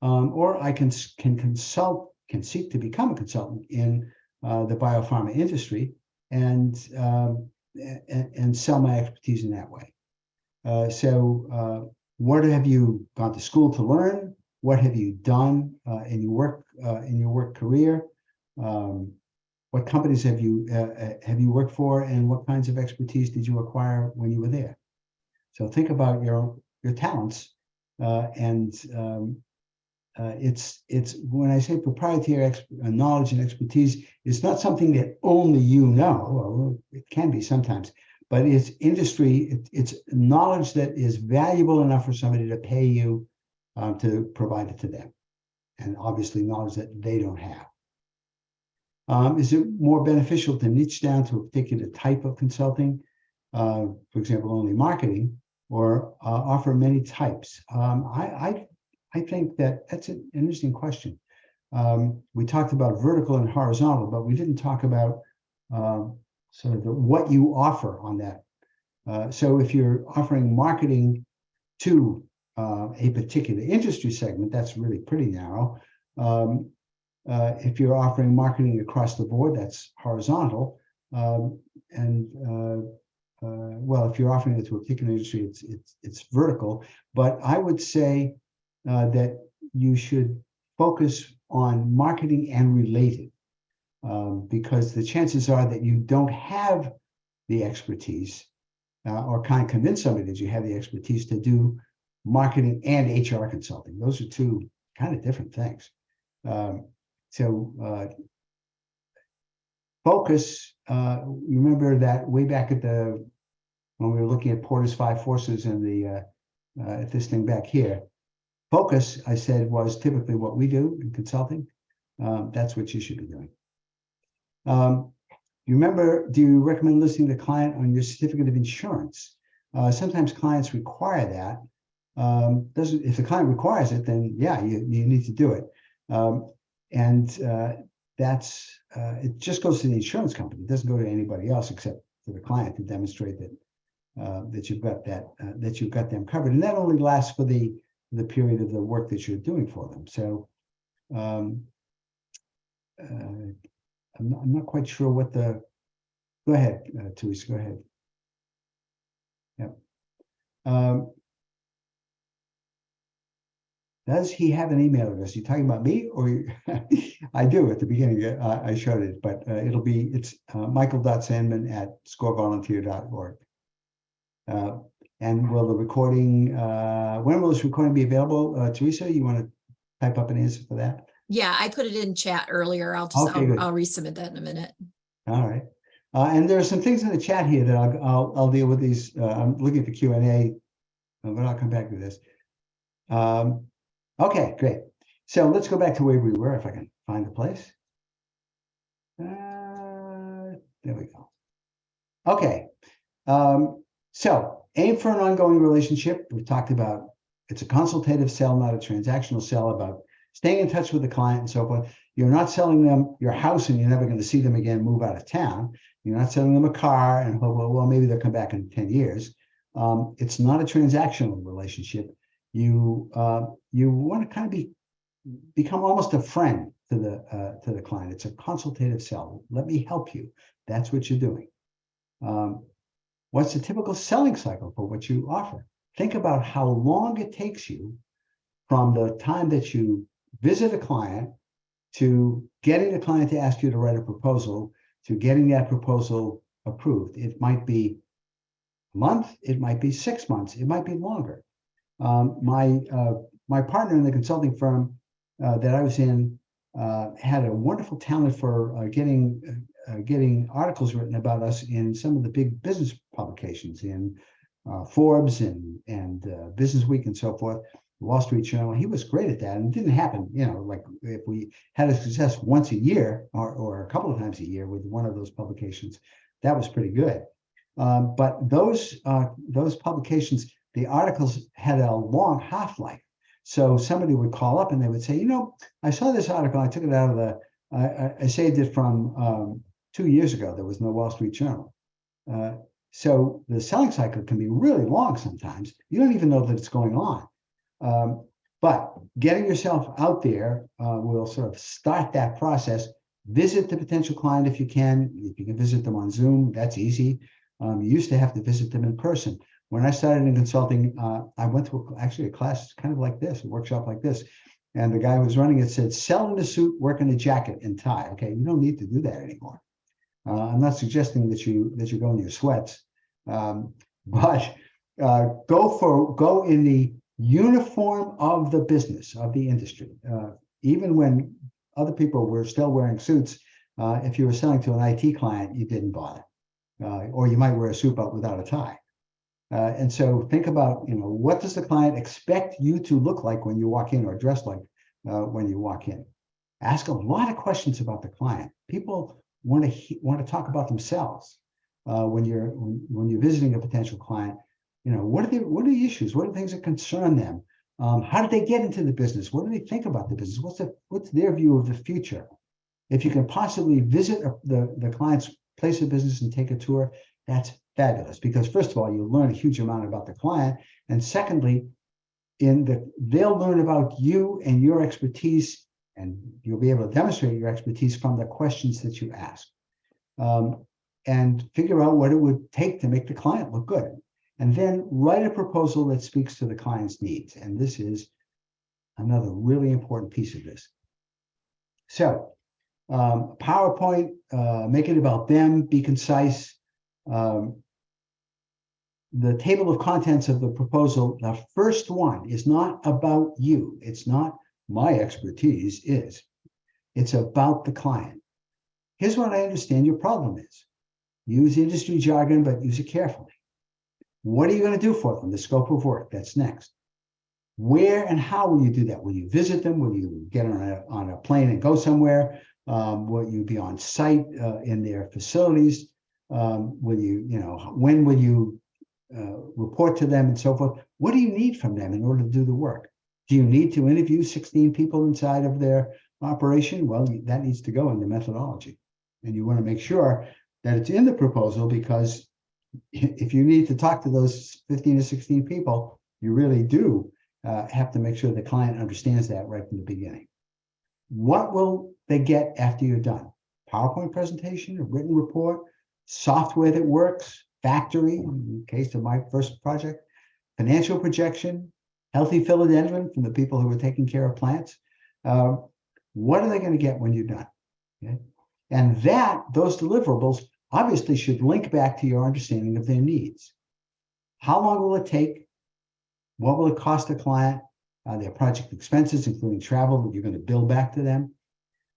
or I can seek to become a consultant in the biopharma industry and sell my expertise in that way. What have you gone to school to learn? What have you done in your work career? What companies have you worked for, and what kinds of expertise did you acquire when you were there? So think about your talents, it's when I say proprietary knowledge and expertise, it's not something that only you know. Well, it can be sometimes, but it's industry. It's knowledge that is valuable enough for somebody to pay you to provide it to them, and obviously knowledge that they don't have. Is it more beneficial to niche down to a particular type of consulting, for example, only marketing, or offer many types? I think that's an interesting question. We talked about vertical and horizontal, but we didn't talk about sort of what you offer on that. So if you're offering marketing to a particular industry segment, that's really pretty narrow. If you're offering marketing across the board, that's horizontal. Well, if you're offering it to a particular industry, it's vertical. But I would say that you should focus on marketing and related, because the chances are that you don't have the expertise, or can't convince somebody that you have the expertise to do marketing and HR consulting. Those are two kind of different things. Focus. Remember that way back when we were looking at Porter's 5 forces and at this thing back here. Focus, I said, was typically what we do in consulting. That's what you should be doing. Do you recommend listing the client on your certificate of insurance? Sometimes clients require that. If the client requires it, then yeah, you need to do it. It just goes to the insurance company. It doesn't go to anybody else except for the client to demonstrate that you've got them covered. And that only lasts for the period of the work that you're doing for them. So I'm not quite sure what go ahead, Teresa, go ahead. Yep. Does he have an email address? Are you talking about me, or I do at the beginning? I showed it, but it's michael.sandman@scorevolunteer.org. And will the recording? When will this recording be available? Teresa, you want to type up an answer for that? Yeah, I put it in chat earlier. I'll resubmit that in a minute. All right. And there are some things in the chat here that I'll deal with these. I'm looking at the Q&A, but I'll come back to this. Okay, great. So let's go back to where we were, if I can find the place. There we go. Okay. So aim for an ongoing relationship. We've talked about it's a consultative sell, not a transactional sell, about staying in touch with the client and so forth. You're not selling them your house and you're never going to see them again, move out of town. You're not selling them a car and hope, well, maybe they'll come back in 10 years. It's not a transactional relationship. You want to kind of become almost a friend to the client. It's a consultative sell. Let me help you. That's what you're doing. What's the typical selling cycle for what you offer? Think about how long it takes you from the time that you visit a client to getting the client to ask you to write a proposal to getting that proposal approved. It might be a month, it might be 6 months, it might be longer. My partner in the consulting firm that I was in had a wonderful talent for getting articles written about us in some of the big business publications, in Forbes and Business Week and so forth, Wall Street Journal. He was great at that, and it didn't happen, like if we had a success once a year or a couple of times a year with one of those publications, that was pretty good. But those publications, the articles had a long half-life. So somebody would call up and they would say, I saw this article, I took it out of I saved it from 2 years ago. There was no Wall Street Journal. So the selling cycle can be really long sometimes. You don't even know that it's going on. But getting yourself out there will sort of start that process. Visit the potential client if you can. If you can visit them on Zoom, that's easy. You used to have to visit them in person. When I started in consulting, I went to actually a class kind of like this, a workshop like this. And the guy who was running it said, sell in a suit, work in a jacket and tie. Okay, you don't need to do that anymore. I'm not suggesting that you go in your sweats, but go in the uniform of the business, of the industry. Even when other people were still wearing suits, if you were selling to an IT client, you didn't bother. Or you might wear a suit but without a tie. And so think about, what does the client expect you to look like when you walk in, or dress like when you walk in? Ask a lot of questions about the client. People want to talk about themselves when you're visiting a potential client. What are the issues? What are the things that concern them? How did they get into the business? What do they think about the business? What's their view of the future? If you can possibly visit the client's place of business and take a tour, that's fabulous, because first of all, you'll learn a huge amount about the client, and secondly, they'll learn about you and your expertise, and you'll be able to demonstrate your expertise from the questions that you ask, and figure out what it would take to make the client look good, and then write a proposal that speaks to the client's needs. And this is another really important piece of this. So PowerPoint, make it about them, be concise. The table of contents of the proposal, the first one is not about you. It's not my expertise, it's about the client. Here's what I understand your problem is. Use industry jargon, but use it carefully. What are you going to do for them? The scope of work, that's next. Where and how will you do that? Will you visit them? Will you get on a plane and go somewhere? Will you be on site in their facilities? Will you, when will you report to them and so forth? What do you need from them in order to do the work? Do you need to interview 16 people inside of their operation? Well, that needs to go in the methodology. And you want to make sure that it's in the proposal, because if you need to talk to those 15 or 16 people, you really do have to make sure the client understands that right from the beginning. What will they get after you're done? PowerPoint presentation, a written report, software that works, factory, in the case of my first project, financial projection, healthy philodendron from the people who are taking care of plants. What are they going to get when you're done? Okay? And those deliverables obviously should link back to your understanding of their needs. How long will it take? What will it cost the client? Their project expenses, including travel, that you're going to bill back to them.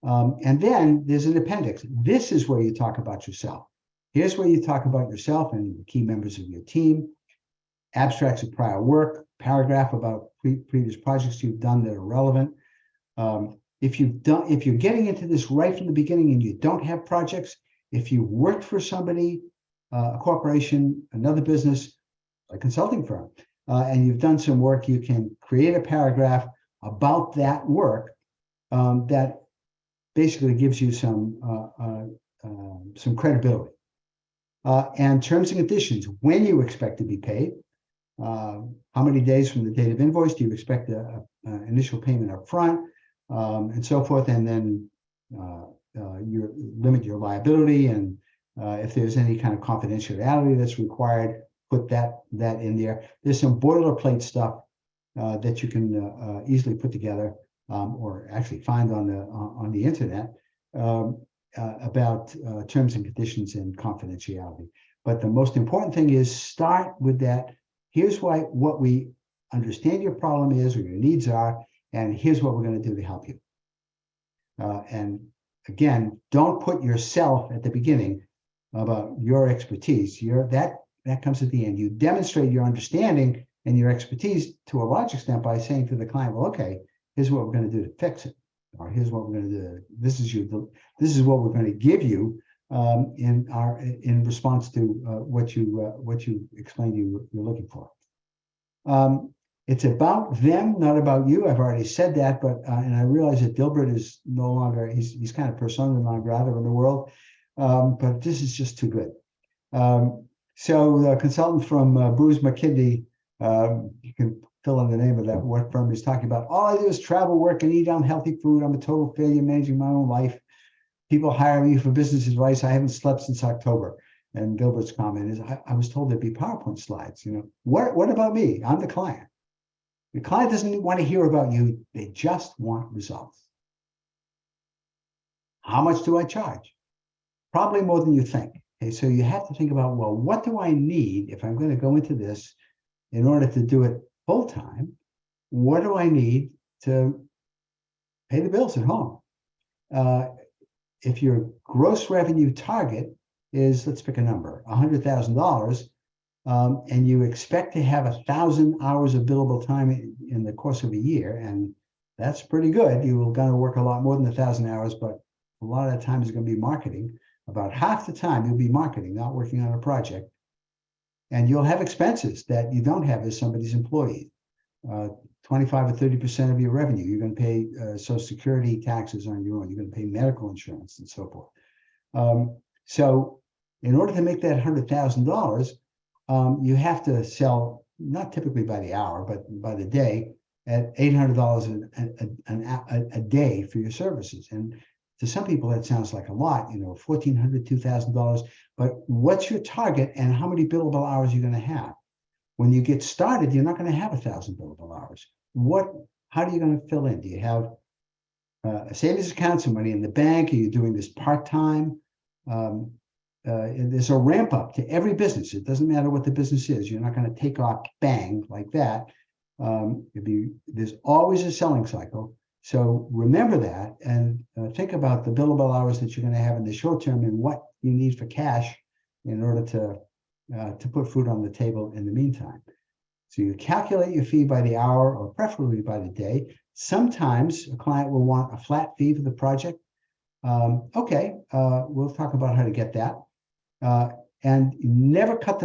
And then there's an appendix. This is where you talk about yourself. Here's where you talk about yourself and the key members of your team, abstracts of prior work, paragraph about previous projects you've done that are relevant. If you're getting into this right from the beginning and you don't have projects, if you worked for somebody, a corporation, another business, a consulting firm, and you've done some work, you can create a paragraph about that work that basically gives you some credibility. And terms and conditions, when you expect to be paid, how many days from the date of invoice do you expect an initial payment up front, and so forth, and then you limit your liability, and if there's any kind of confidentiality that's required, put that in there. There's some boilerplate stuff that you can easily put together, or actually find on the internet, about terms and conditions and confidentiality. But the most important thing is start with that. Here's what we understand your problem is, or your needs are, and here's what we're going to do to help you. And again, don't put yourself at the beginning about your expertise. That comes at the end. You demonstrate your understanding and your expertise to a large extent by saying to the client, well, okay, here's what we're going to do to fix it, or here's what we're going to do. This is what we're going to give you in response to what you explained you're looking for. It's about them, not about you. I've already said that, but and I realize that Dilbert is no longer, he's kind of persona non grata in the world, but this is just too good. So the consultant from Booz McKinney, you can fill in the name of that work firm, he's talking about, all I do is travel, work, and eat unhealthy food. I'm a total failure managing my own life. People hire me for business advice. I haven't slept since October. And Gilbert's comment is, I was told there'd be PowerPoint slides. You know, what about me? I'm the client. The client doesn't want to hear about you. They just want results. How much do I charge? Probably more than you think. Okay, so you have to think about, well, what do I need if I'm going to go into this in order to do it full time? What do I need to pay the bills at home? If your gross revenue target is, let's pick a number, $100,000, and you expect to have 1,000 hours of billable time in the course of a year, and that's pretty good. You will going to work a lot more than 1,000 hours, but a lot of the time is going to be marketing. About half the time you'll be marketing, not working on a project. And you'll have expenses that you don't have as somebody's employee. 25 or 30% of your revenue, you're going to pay Social Security taxes on your own. You're going to pay medical insurance and so forth. So in order to make that $100,000, you have to sell, not typically by the hour, but by the day, at $800 a day for your services. And to some people, that sounds like a lot, you know, $1,400, $2,000. But what's your target and how many billable hours you're going to have? When you get started, you're not going to have 1,000 billable hours. How are you going to fill in? Do you have a savings account, some money in the bank? Are you doing this part-time? There's a ramp up to every business. It doesn't matter what the business is. You're not going to take off bang like that. There's always a selling cycle. So remember that and think about the billable hours that you're going to have in the short term and what you need for cash in order to put food on the table in the meantime. So you calculate your fee by the hour or preferably by the day. Sometimes a client will want a flat fee for the project. We'll talk about how to get that. And you never cut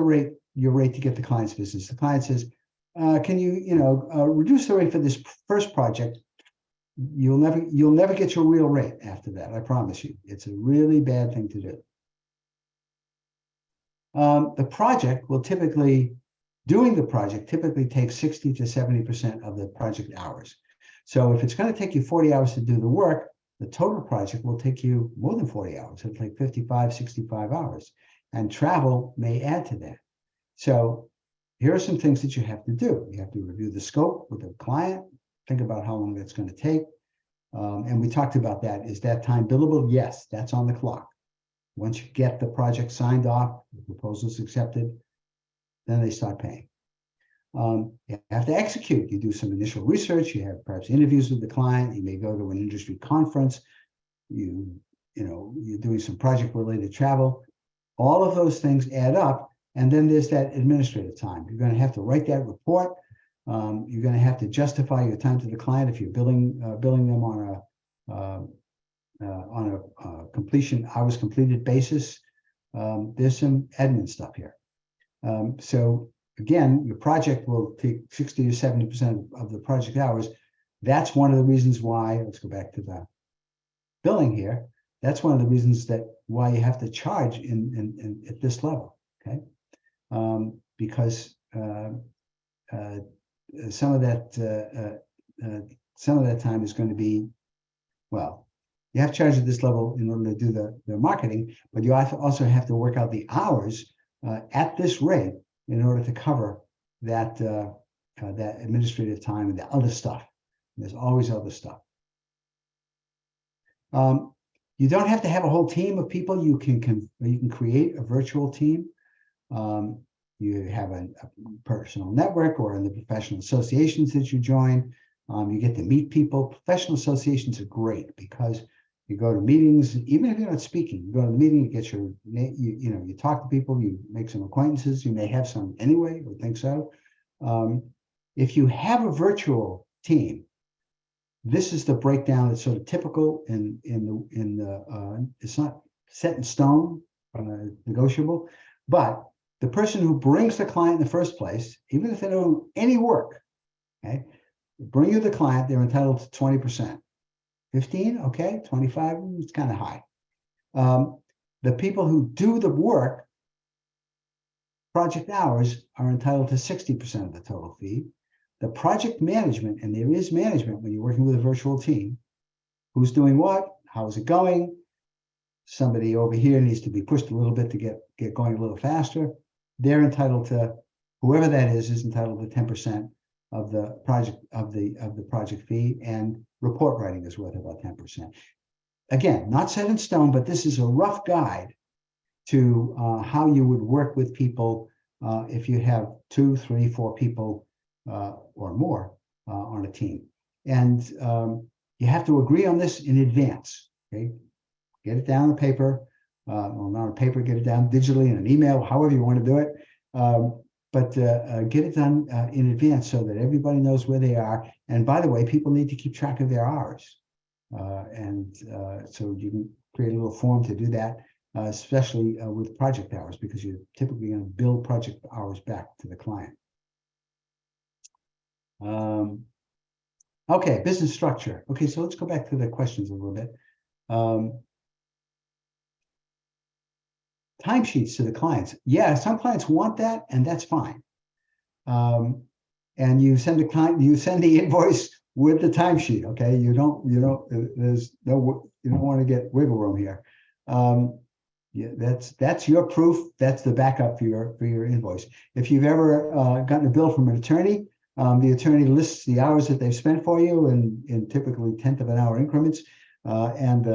your rate to get the client's business. The client says, can you reduce the rate for this first project? You'll never get your real rate after that. I promise you. It's a really bad thing to do. Doing the project typically takes 60 to 70% of the project hours. So if it's going to take you 40 hours to do the work, the total project will take you more than 40 hours. It'll take 55, 65 hours. And travel may add to that. So here are some things that you have to do. You have to review the scope with the client, think about how long that's going to take. And we talked about that. Is that time billable? Yes, that's on the clock. Once you get the project signed off, the proposal's accepted, then they start paying. You have to execute. You do some initial research. You have perhaps interviews with the client. You may go to an industry conference. You're doing some project-related travel. All of those things add up. And then there's that administrative time. You're going to have to write that report. You're going to have to justify your time to the client if you're billing them on a completion hours completed basis. There's some admin stuff here. So again, your project will take 60 to 70% of the project hours. That's one of the reasons why, let's go back to the billing here. That's one of the reasons why you have to charge at this level, okay? Because some of that time is going to be, well, you have to charge at this level in order to do the marketing, but you also have to work out the hours at this rate in order to cover that administrative time and the other stuff. There's always other stuff. You don't have to have a whole team of people. You can create a virtual team. You have a personal network or in the professional associations that you join. You get to meet people. Professional associations are great because you go to meetings, even if you're not speaking, you go to the meeting, you get you talk to people, you make some acquaintances. You may have some anyway, or think so. If you have a virtual team, this is the breakdown that's sort of typical it's not set in stone, negotiable, but the person who brings the client in the first place, even if they don't do any work, okay, bring you the client, they're entitled to 20%. 15, okay, 25, it's kind of high. The people who do the work project hours are entitled to 60% of the total fee. The project management, and there is management when you're working with a virtual team, who's doing what, how is it going? Somebody over here needs to be pushed a little bit to get going a little faster. They're entitled to, whoever that is entitled to 10% of the project fee, and report writing is worth about 10%. Again, not set in stone, but this is a rough guide to how you would work with people if you have 2, 3, 4 people or more on a team. And you have to agree on this in advance, okay? Get it down on paper, well, not on paper, get it down digitally in an email, however you want to do it. But get it done in advance so that everybody knows where they are. And by the way, people need to keep track of their hours. So you can create a little form to do that, especially with project hours, because you're typically going to bill project hours back to the client. Okay, business structure. Okay, so let's go back to the questions a little bit. Timesheets to the clients. Yeah, some clients want that, and that's fine. And you send the client, you send the invoice with the timesheet. Okay, you don't want to get wiggle room here. Yeah, that's your proof. That's the backup for your invoice. If you've ever gotten a bill from an attorney, the attorney lists the hours that they've spent for you in typically 1/10 of an hour increments. And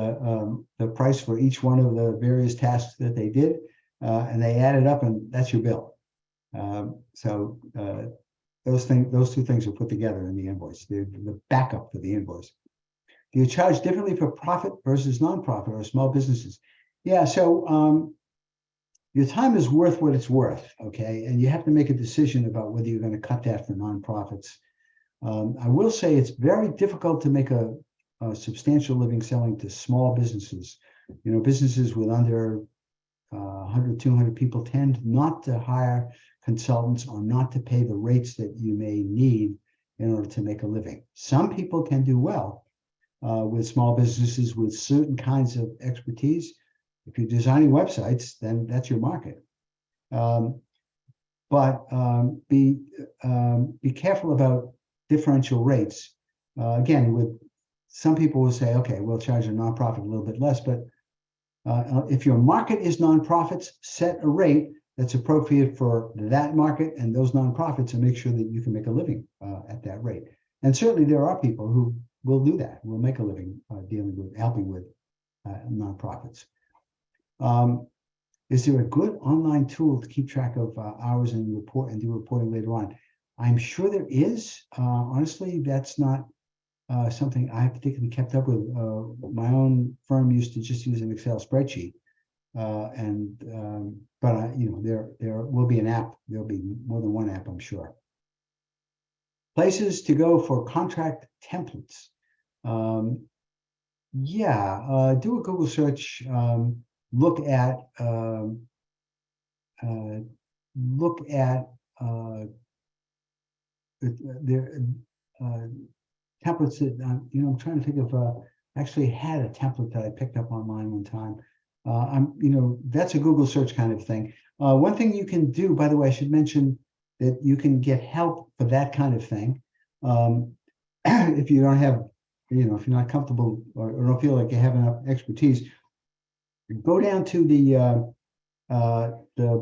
the price for each one of the various tasks that they did, and they add it up, and that's your bill. So those two things are put together in the invoice, the backup for the invoice. Do you charge differently for profit versus nonprofit or small businesses? Yeah, so your time is worth what it's worth, okay? And you have to make a decision about whether you're going to cut that for nonprofits. I will say it's very difficult to make a substantial living selling to small businesses. You know, businesses with under 100, 200 people tend not to hire consultants or not to pay the rates that you may need in order to make a living. Some people can do well with small businesses with certain kinds of expertise. If you're designing websites, then that's your market. But be careful about differential rates. Again, with some people will say, okay, we'll charge a nonprofit a little bit less, but if your market is nonprofits, set a rate that's appropriate for that market and those nonprofits, and make sure that you can make a living at that rate. And certainly there are people who will do that, will make a living helping with nonprofits. Is there a good online tool to keep track of hours and do reporting later on? I'm sure there is. Honestly, that's not something I have particularly kept up with. My own firm used to just use an Excel spreadsheet, but there will be an app. There'll be more than one app, I'm sure. Places to go for contract templates. Yeah, do a Google search. Look at templates that I'm trying to think of. Actually had a template that I picked up online one time. That's a Google search kind of thing. One thing you can do, by the way, I should mention that you can get help for that kind of thing. If you don't have, if you're not comfortable or don't feel like you have enough expertise, go down to the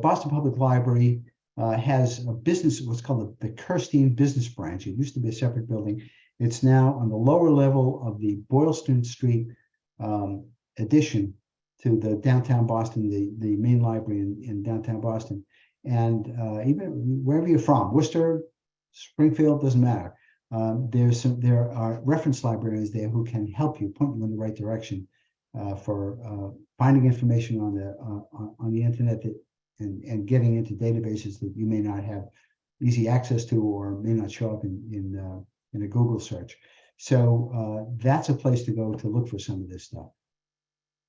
Boston Public Library. Has a business, what's called the Kirstein Business Branch. It used to be a separate building. It's now on the lower level of the Boylston Street addition to the downtown Boston, the main library in downtown Boston. And even wherever you're from, Worcester, Springfield, doesn't matter. There are reference librarians there who can help you, point you in the right direction for finding information on the internet and getting into databases that you may not have easy access to or may not show up in a Google search. So that's a place to go to look for some of this stuff.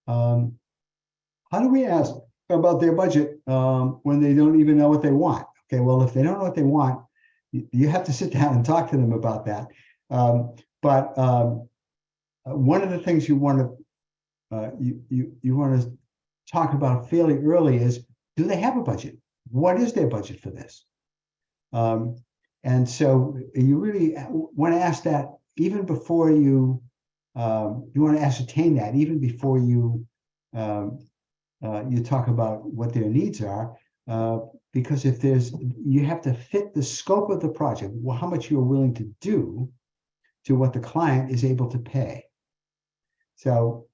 How do we ask about their budget when they don't even know what they want? Okay, well, if they don't know what they want, you have to sit down and talk to them about that. But one of the things you want to talk about fairly early is, do they have a budget? what is their budget for this? And so you really want to ask that even before you want to ascertain that even before you you talk about what their needs are, because if you have to fit the scope of the project, how much you're willing to do to what the client is able to pay. So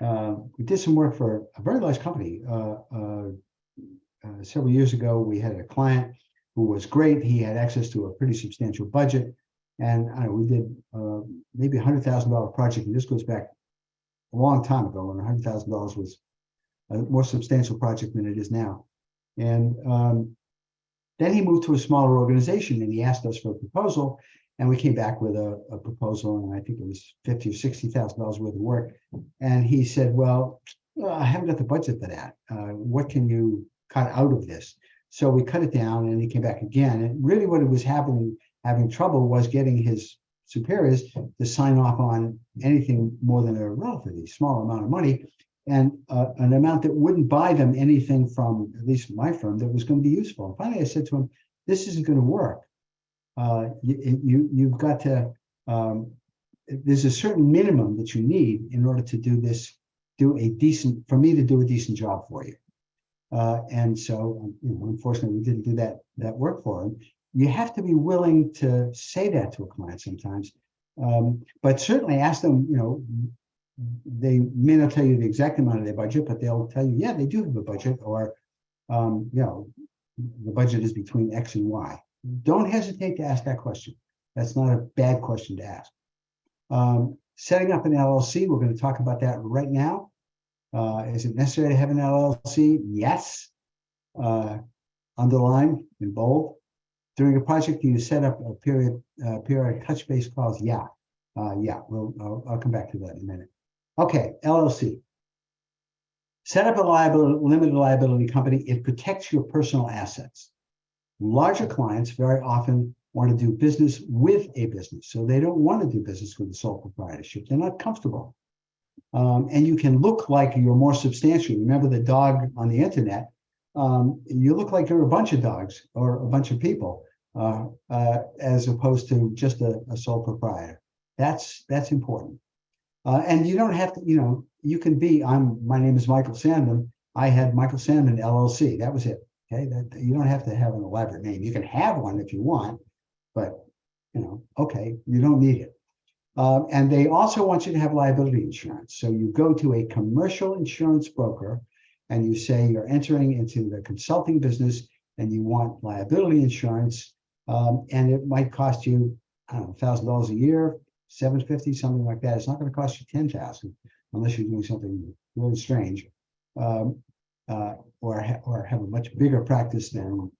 we did some work for a very large company. Several years ago, we had a client who was great. He had access to a pretty substantial budget. And we did maybe $100,000 project. And this goes back a long time ago when $100,000 was a more substantial project than it is now. And then he moved to a smaller organization and he asked us for a proposal. And we came back with a proposal, and I think it was $50,000 or $60,000 worth of work. And he said, well, I haven't got the budget for that. What can you cut out of this? So we cut it down, and he came back again. And really what it was having trouble was getting his superiors to sign off on anything more than a relatively small amount of money, and an amount that wouldn't buy them anything from, at least my firm, that was going to be useful. And finally I said to him, this isn't going to work. You've got to, there's a certain minimum that you need in order to do this, for me to do a decent job for you. And so, unfortunately, we didn't do that work for him. You have to be willing to say that to a client sometimes, but certainly ask them, they may not tell you the exact amount of their budget, but they'll tell you, yeah, they do have a budget, or, the budget is between X and Y. Don't hesitate to ask that question. That's not a bad question to ask. Setting up an LLC, we're going to talk about that right now. Is it necessary to have an LLC? Yes. Underline in bold. During a project, do you set up a periodic touch base calls? Yeah. I'll come back to that in a minute. Okay, LLC. Set up a limited liability company. It protects your personal assets. Larger clients very often want to do business with a business, so they don't want to do business with the sole proprietorship. They're not comfortable. And you can look like you're more substantial. Remember the dog on the internet? You look like you're a bunch of dogs or a bunch of people, as opposed to just a sole proprietor. That's important. And you don't have to, you can be, my name is Michael Sandman. I had Michael Sandman LLC. That was it. Okay. You don't have to have an elaborate name. You can have one if you want, but okay, you don't need it. And they also want you to have liability insurance. So you go to a commercial insurance broker and you say you're entering into the consulting business and you want liability insurance. And it might cost you, I don't know, $1,000 a year, $750, something like that. It's not going to cost you $10,000 unless you're doing something really strange, or have a much bigger practice than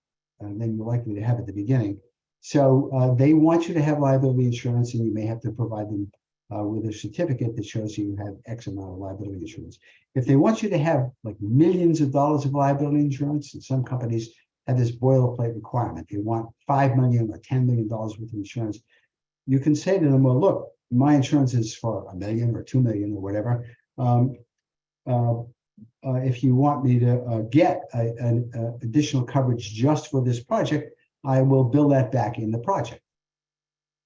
you're likely to have at the beginning. So they want you to have liability insurance, and you may have to provide them with a certificate that shows you have X amount of liability insurance. If they want you to have like millions of dollars of liability insurance, and some companies have this boilerplate requirement, they want $5 million or $10 million worth of insurance, you can say to them, well, look, my insurance is for $1 million or $2 million or whatever. If you want me to get an additional coverage just for this project, I will bill that back in the project.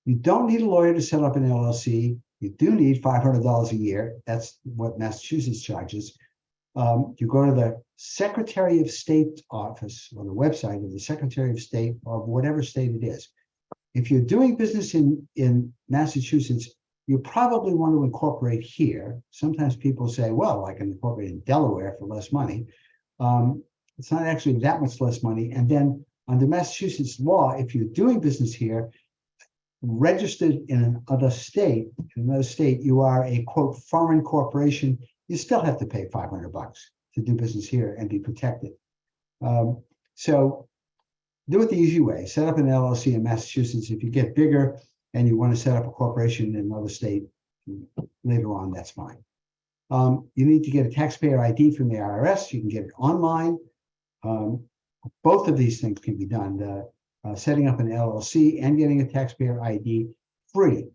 You don't need a lawyer to set up an LLC. You do need $500 a year. That's what Massachusetts charges. You go to the Secretary of State office on the website of the Secretary of State of whatever state it is. If you're doing business in Massachusetts, you probably want to incorporate here. Sometimes people say, well, I can incorporate in Delaware for less money. It's not actually that much less money. And then under Massachusetts law, if you're doing business here, registered in another state, you are a quote foreign corporation. You still have to pay $500 to do business here and be protected. So do it the easy way. Set up an LLC in Massachusetts. If you get bigger and you want to set up a corporation in another state later on, that's fine. You need to get a taxpayer ID from the IRS. You can get it online. Both of these things can be done. Setting up an LLC and getting a taxpayer ID free.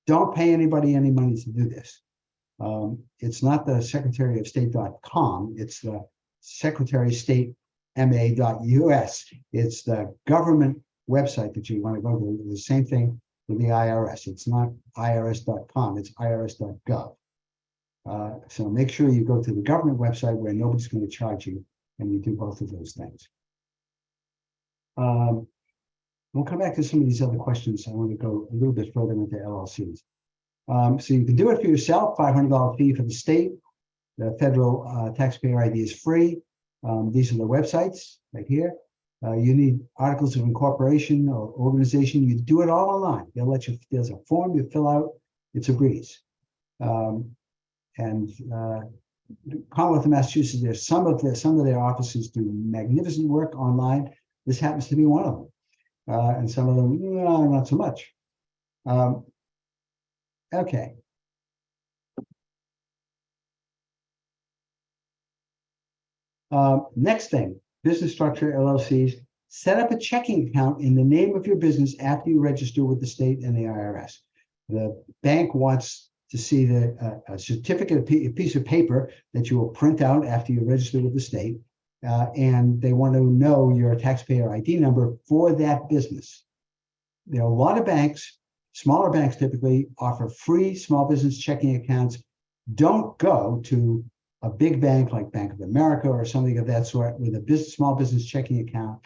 Don't pay anybody any money to do this. It's not the secretaryofstate.com. It's the Secretary of State It's the government website that you want to go to. The same thing with the IRS. It's not irs.com, it's irs.gov. So make sure you go to the government website where nobody's going to charge you, and you do both of those things. We'll come back to some of these other questions. I want to go a little bit further into LLCs. So you can do it for yourself, $500 fee for the state. The federal taxpayer ID is free. These are the websites right here. You need articles of incorporation or organization. You do it all online. They'll let you, there's a form you fill out. It's a breeze. Commonwealth of Massachusetts, there's some of their offices do magnificent work online. This happens to be one of them. And some of them, not so much. Okay. Next thing, business structure, LLCs, set up a checking account in the name of your business after you register with the state and the IRS. The bank wants to see a certificate, a piece of paper that you will print out after you register with the state. And they want to know your taxpayer ID number for that business. There are a lot of banks, smaller banks typically offer free small business checking accounts. Don't go to a big bank like Bank of America or something of that sort with a small business checking account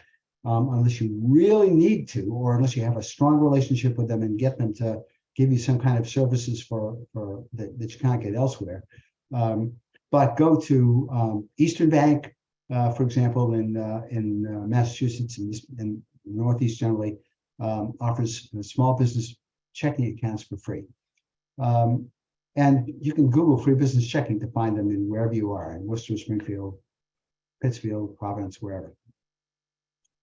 unless you really need to, or unless you have a strong relationship with them and get them to give you some kind of services that you can't get elsewhere. But go to Eastern Bank, for example, in Massachusetts and Northeast generally, offers small business checking accounts for free. And you can Google free business checking to find them in wherever you are, in Worcester, Springfield, Pittsfield, Providence, wherever.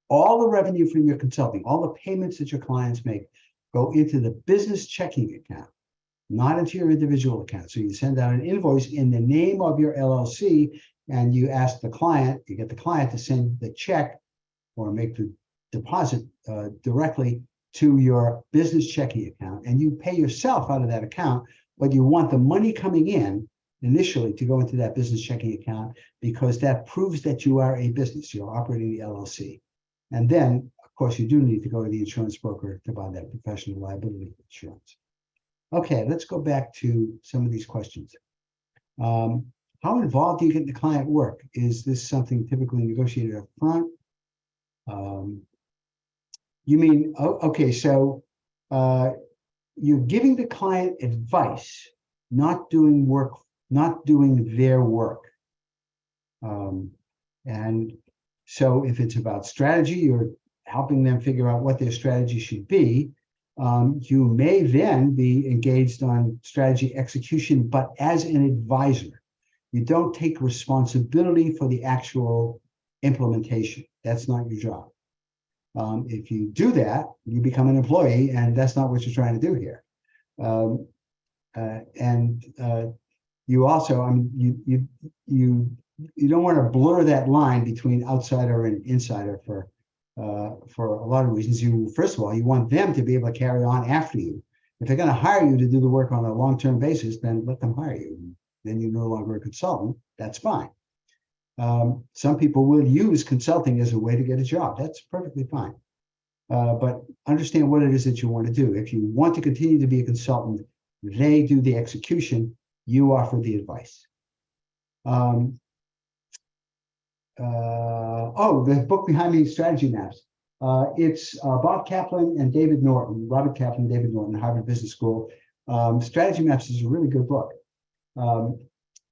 All the revenue from your consulting, all the payments that your clients make go into the business checking account, not into your individual account. So you send out an invoice in the name of your LLC, and you ask the client, you get the client to send the check or make the deposit directly to your business checking account, and you pay yourself out of that account, but you want the money coming in initially to go into that business checking account because that proves that you are a business, you're operating the LLC. And then, of course, you do need to go to the insurance broker to buy that professional liability insurance. Okay, let's go back to some of these questions. How involved do you get in the client work? Is this something typically negotiated up front? You mean, okay, so you're giving the client advice, not doing work, not doing their work. And so if it's about strategy, you're helping them figure out what their strategy should be. You may then be engaged on strategy execution, but as an advisor. You don't take responsibility for the actual implementation. That's not your job. If you do that, you become an employee, and that's not what you're trying to do here. You also, I mean, you don't want to blur that line between outsider and insider for a lot of reasons. First of all, you want them to be able to carry on after you. If they're going to hire you to do the work on a long-term basis, then let them hire you. Then you're no longer a consultant. That's fine. Some people will use consulting as a way to get a job. That's perfectly fine. But understand what it is that you want to do. If you want to continue to be a consultant, they do the execution, you offer the advice. The book behind me, Strategy Maps. It's Bob Kaplan and David Norton, Robert Kaplan and David Norton, Harvard Business School. Strategy Maps is a really good book.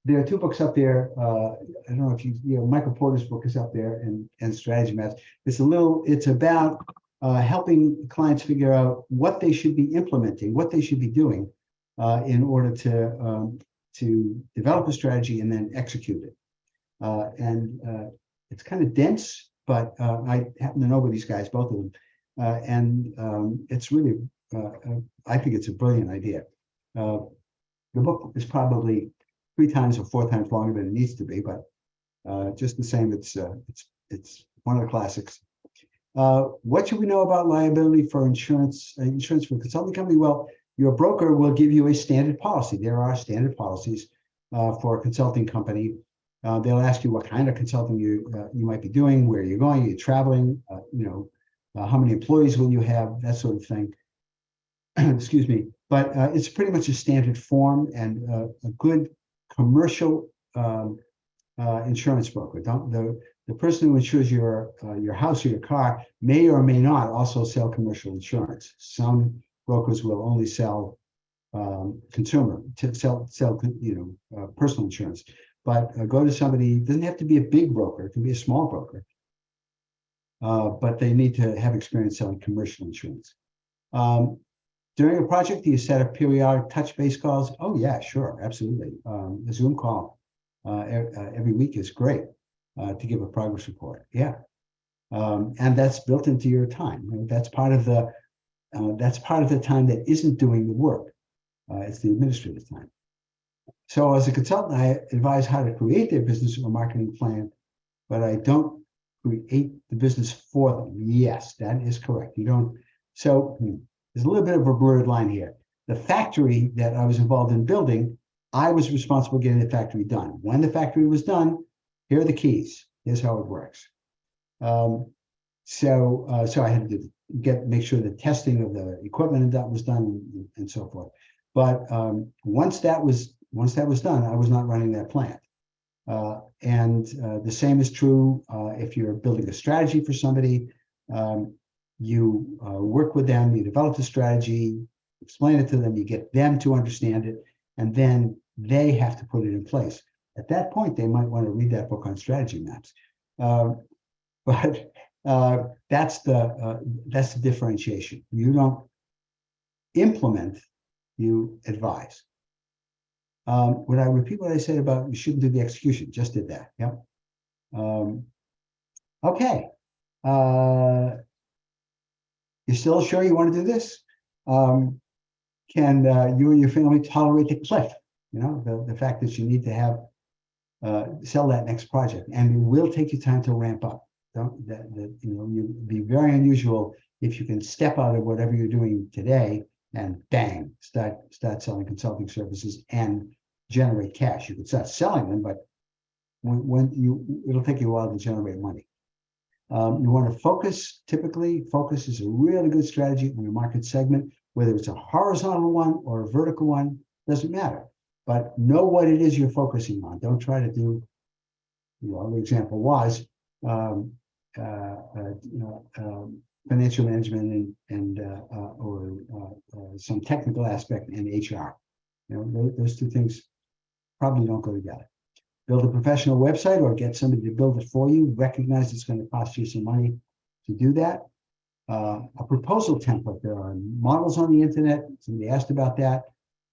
There are two books up there. I don't know if Michael Porter's book is up there, and Strategy Maps. It's about helping clients figure out what they should be implementing, what they should be doing in order to develop a strategy and then execute it. It's kind of dense, but I happen to know these guys, both of them. It's really, I think it's a brilliant idea. The book is probably 3 times or 4 times longer than it needs to be, but just the same, it's one of the classics. What should we know about liability for insurance for a consulting company? Well, your broker will give you a standard policy. There are standard policies for a consulting company. They'll ask you what kind of consulting you might be doing, where you're going, you're traveling, how many employees will you have, that sort of thing. Excuse me. But it's pretty much a standard form, and a good commercial insurance broker. The person who insures your house or your car may or may not also sell commercial insurance. Some brokers will only sell consumer, to sell personal insurance. But go to somebody. It doesn't have to be a big broker. It can be a small broker. But they need to have experience selling commercial insurance. During a project, do you set up periodic touch base calls? Oh yeah, sure, absolutely. A Zoom call every week is great to give a progress report. Yeah, and that's built into your time. That's part of the time that isn't doing the work. It's the administrative time. So as a consultant, I advise how to create their business or marketing plan, but I don't create the business for them. Yes, that is correct. You don't. So there's a little bit of a blurred line here. The factory that I was involved in building, I was responsible for getting the factory done. When the factory was done, here are the keys. Here's how it works. So I had to make sure the testing of the equipment and that was done, and so forth. But once that was done, I was not running that plant. And the same is true if you're building a strategy for somebody. You work with them, you develop the strategy, explain it to them, you get them to understand it, and then they have to put it in place. At that point, they might want to read that book on strategy maps. But that's the differentiation. You don't implement, you advise. Would I repeat what I said about you shouldn't do the execution? Just did that. Yep. Okay. You still sure you want to do this? Can you and your family tolerate the cliff? The fact that you need to have sell that next project, and it will take you time to ramp up. You'd be very unusual if you can step out of whatever you're doing today and bang, start selling consulting services and generate cash. You could start selling them, but it'll take you a while to generate money. You want to focus. Typically, focus is a really good strategy on your market segment, whether it's a horizontal one or a vertical one, doesn't matter. But know what it is you're focusing on. Don't try to do, the example was, financial management or some technical aspect in HR. Those two things probably don't go together. Build a professional website or get somebody to build it for you. Recognize it's going to cost you some money to do that. A proposal template. There are models on the internet. Somebody asked about that.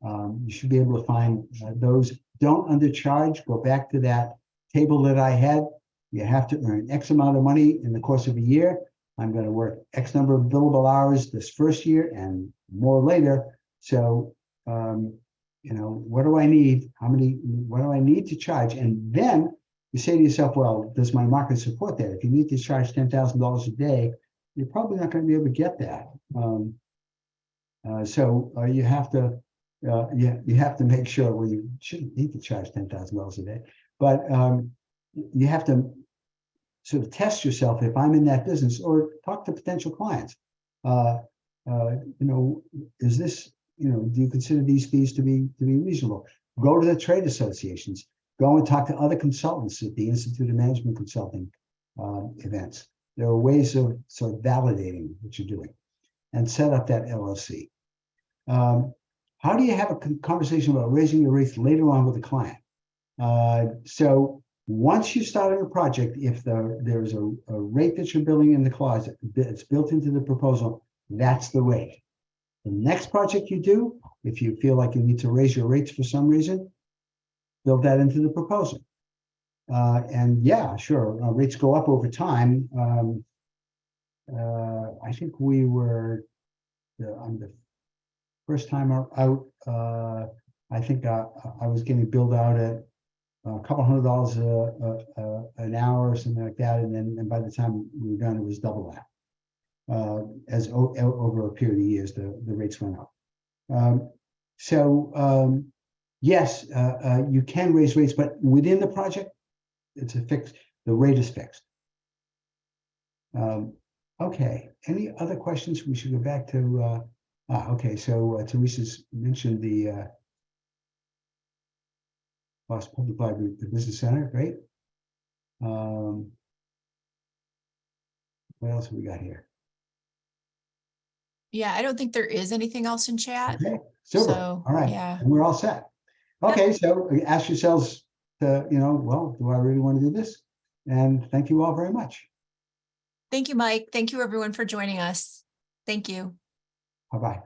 You should be able to find those. Don't undercharge. Go back to that table that I had. You have to earn X amount of money in the course of a year. I'm going to work X number of billable hours this first year and more later. So, what do I need? What do I need to charge? And then you say to yourself, well, does my market support that? If you need to charge $10,000 a day, you're probably not going to be able to get that. So you have to make sure. Well, you shouldn't need to charge $10,000 a day, but you have to sort of test yourself if I'm in that business, or talk to potential clients. Is this, do you consider these fees to be reasonable? Go to the trade associations. Go and talk to other consultants at the Institute of Management Consulting events. There are ways of sort of validating what you're doing, and set up that LLC. How do you have a conversation about raising your rates later on with a client? So once you start a project, if there's a rate that you're building in the closet, it's built into the proposal, that's the rate. The next project you do, if you feel like you need to raise your rates for some reason, build that into the proposal. And yeah, sure, rates go up over time. I think we were on the first time out. I think I was getting billed out at a couple $100 an hour or something like that, and by the time we were done, it was double that. As over a period of years, the rates went up. Yes, you can raise rates, but within the project, it's a fixed, the rate is fixed. Okay, any other questions? We should go back to, okay, so Teresa's mentioned the Boston Public Library, the Business Center, great. What else have we got here? Yeah, I don't think there is anything else in chat. Okay, super, So, all right, yeah. and we're all set. Okay, so ask yourselves, well, do I really want to do this? And thank you all very much. Thank you, Mike. Thank you, everyone, for joining us. Thank you. Bye-bye.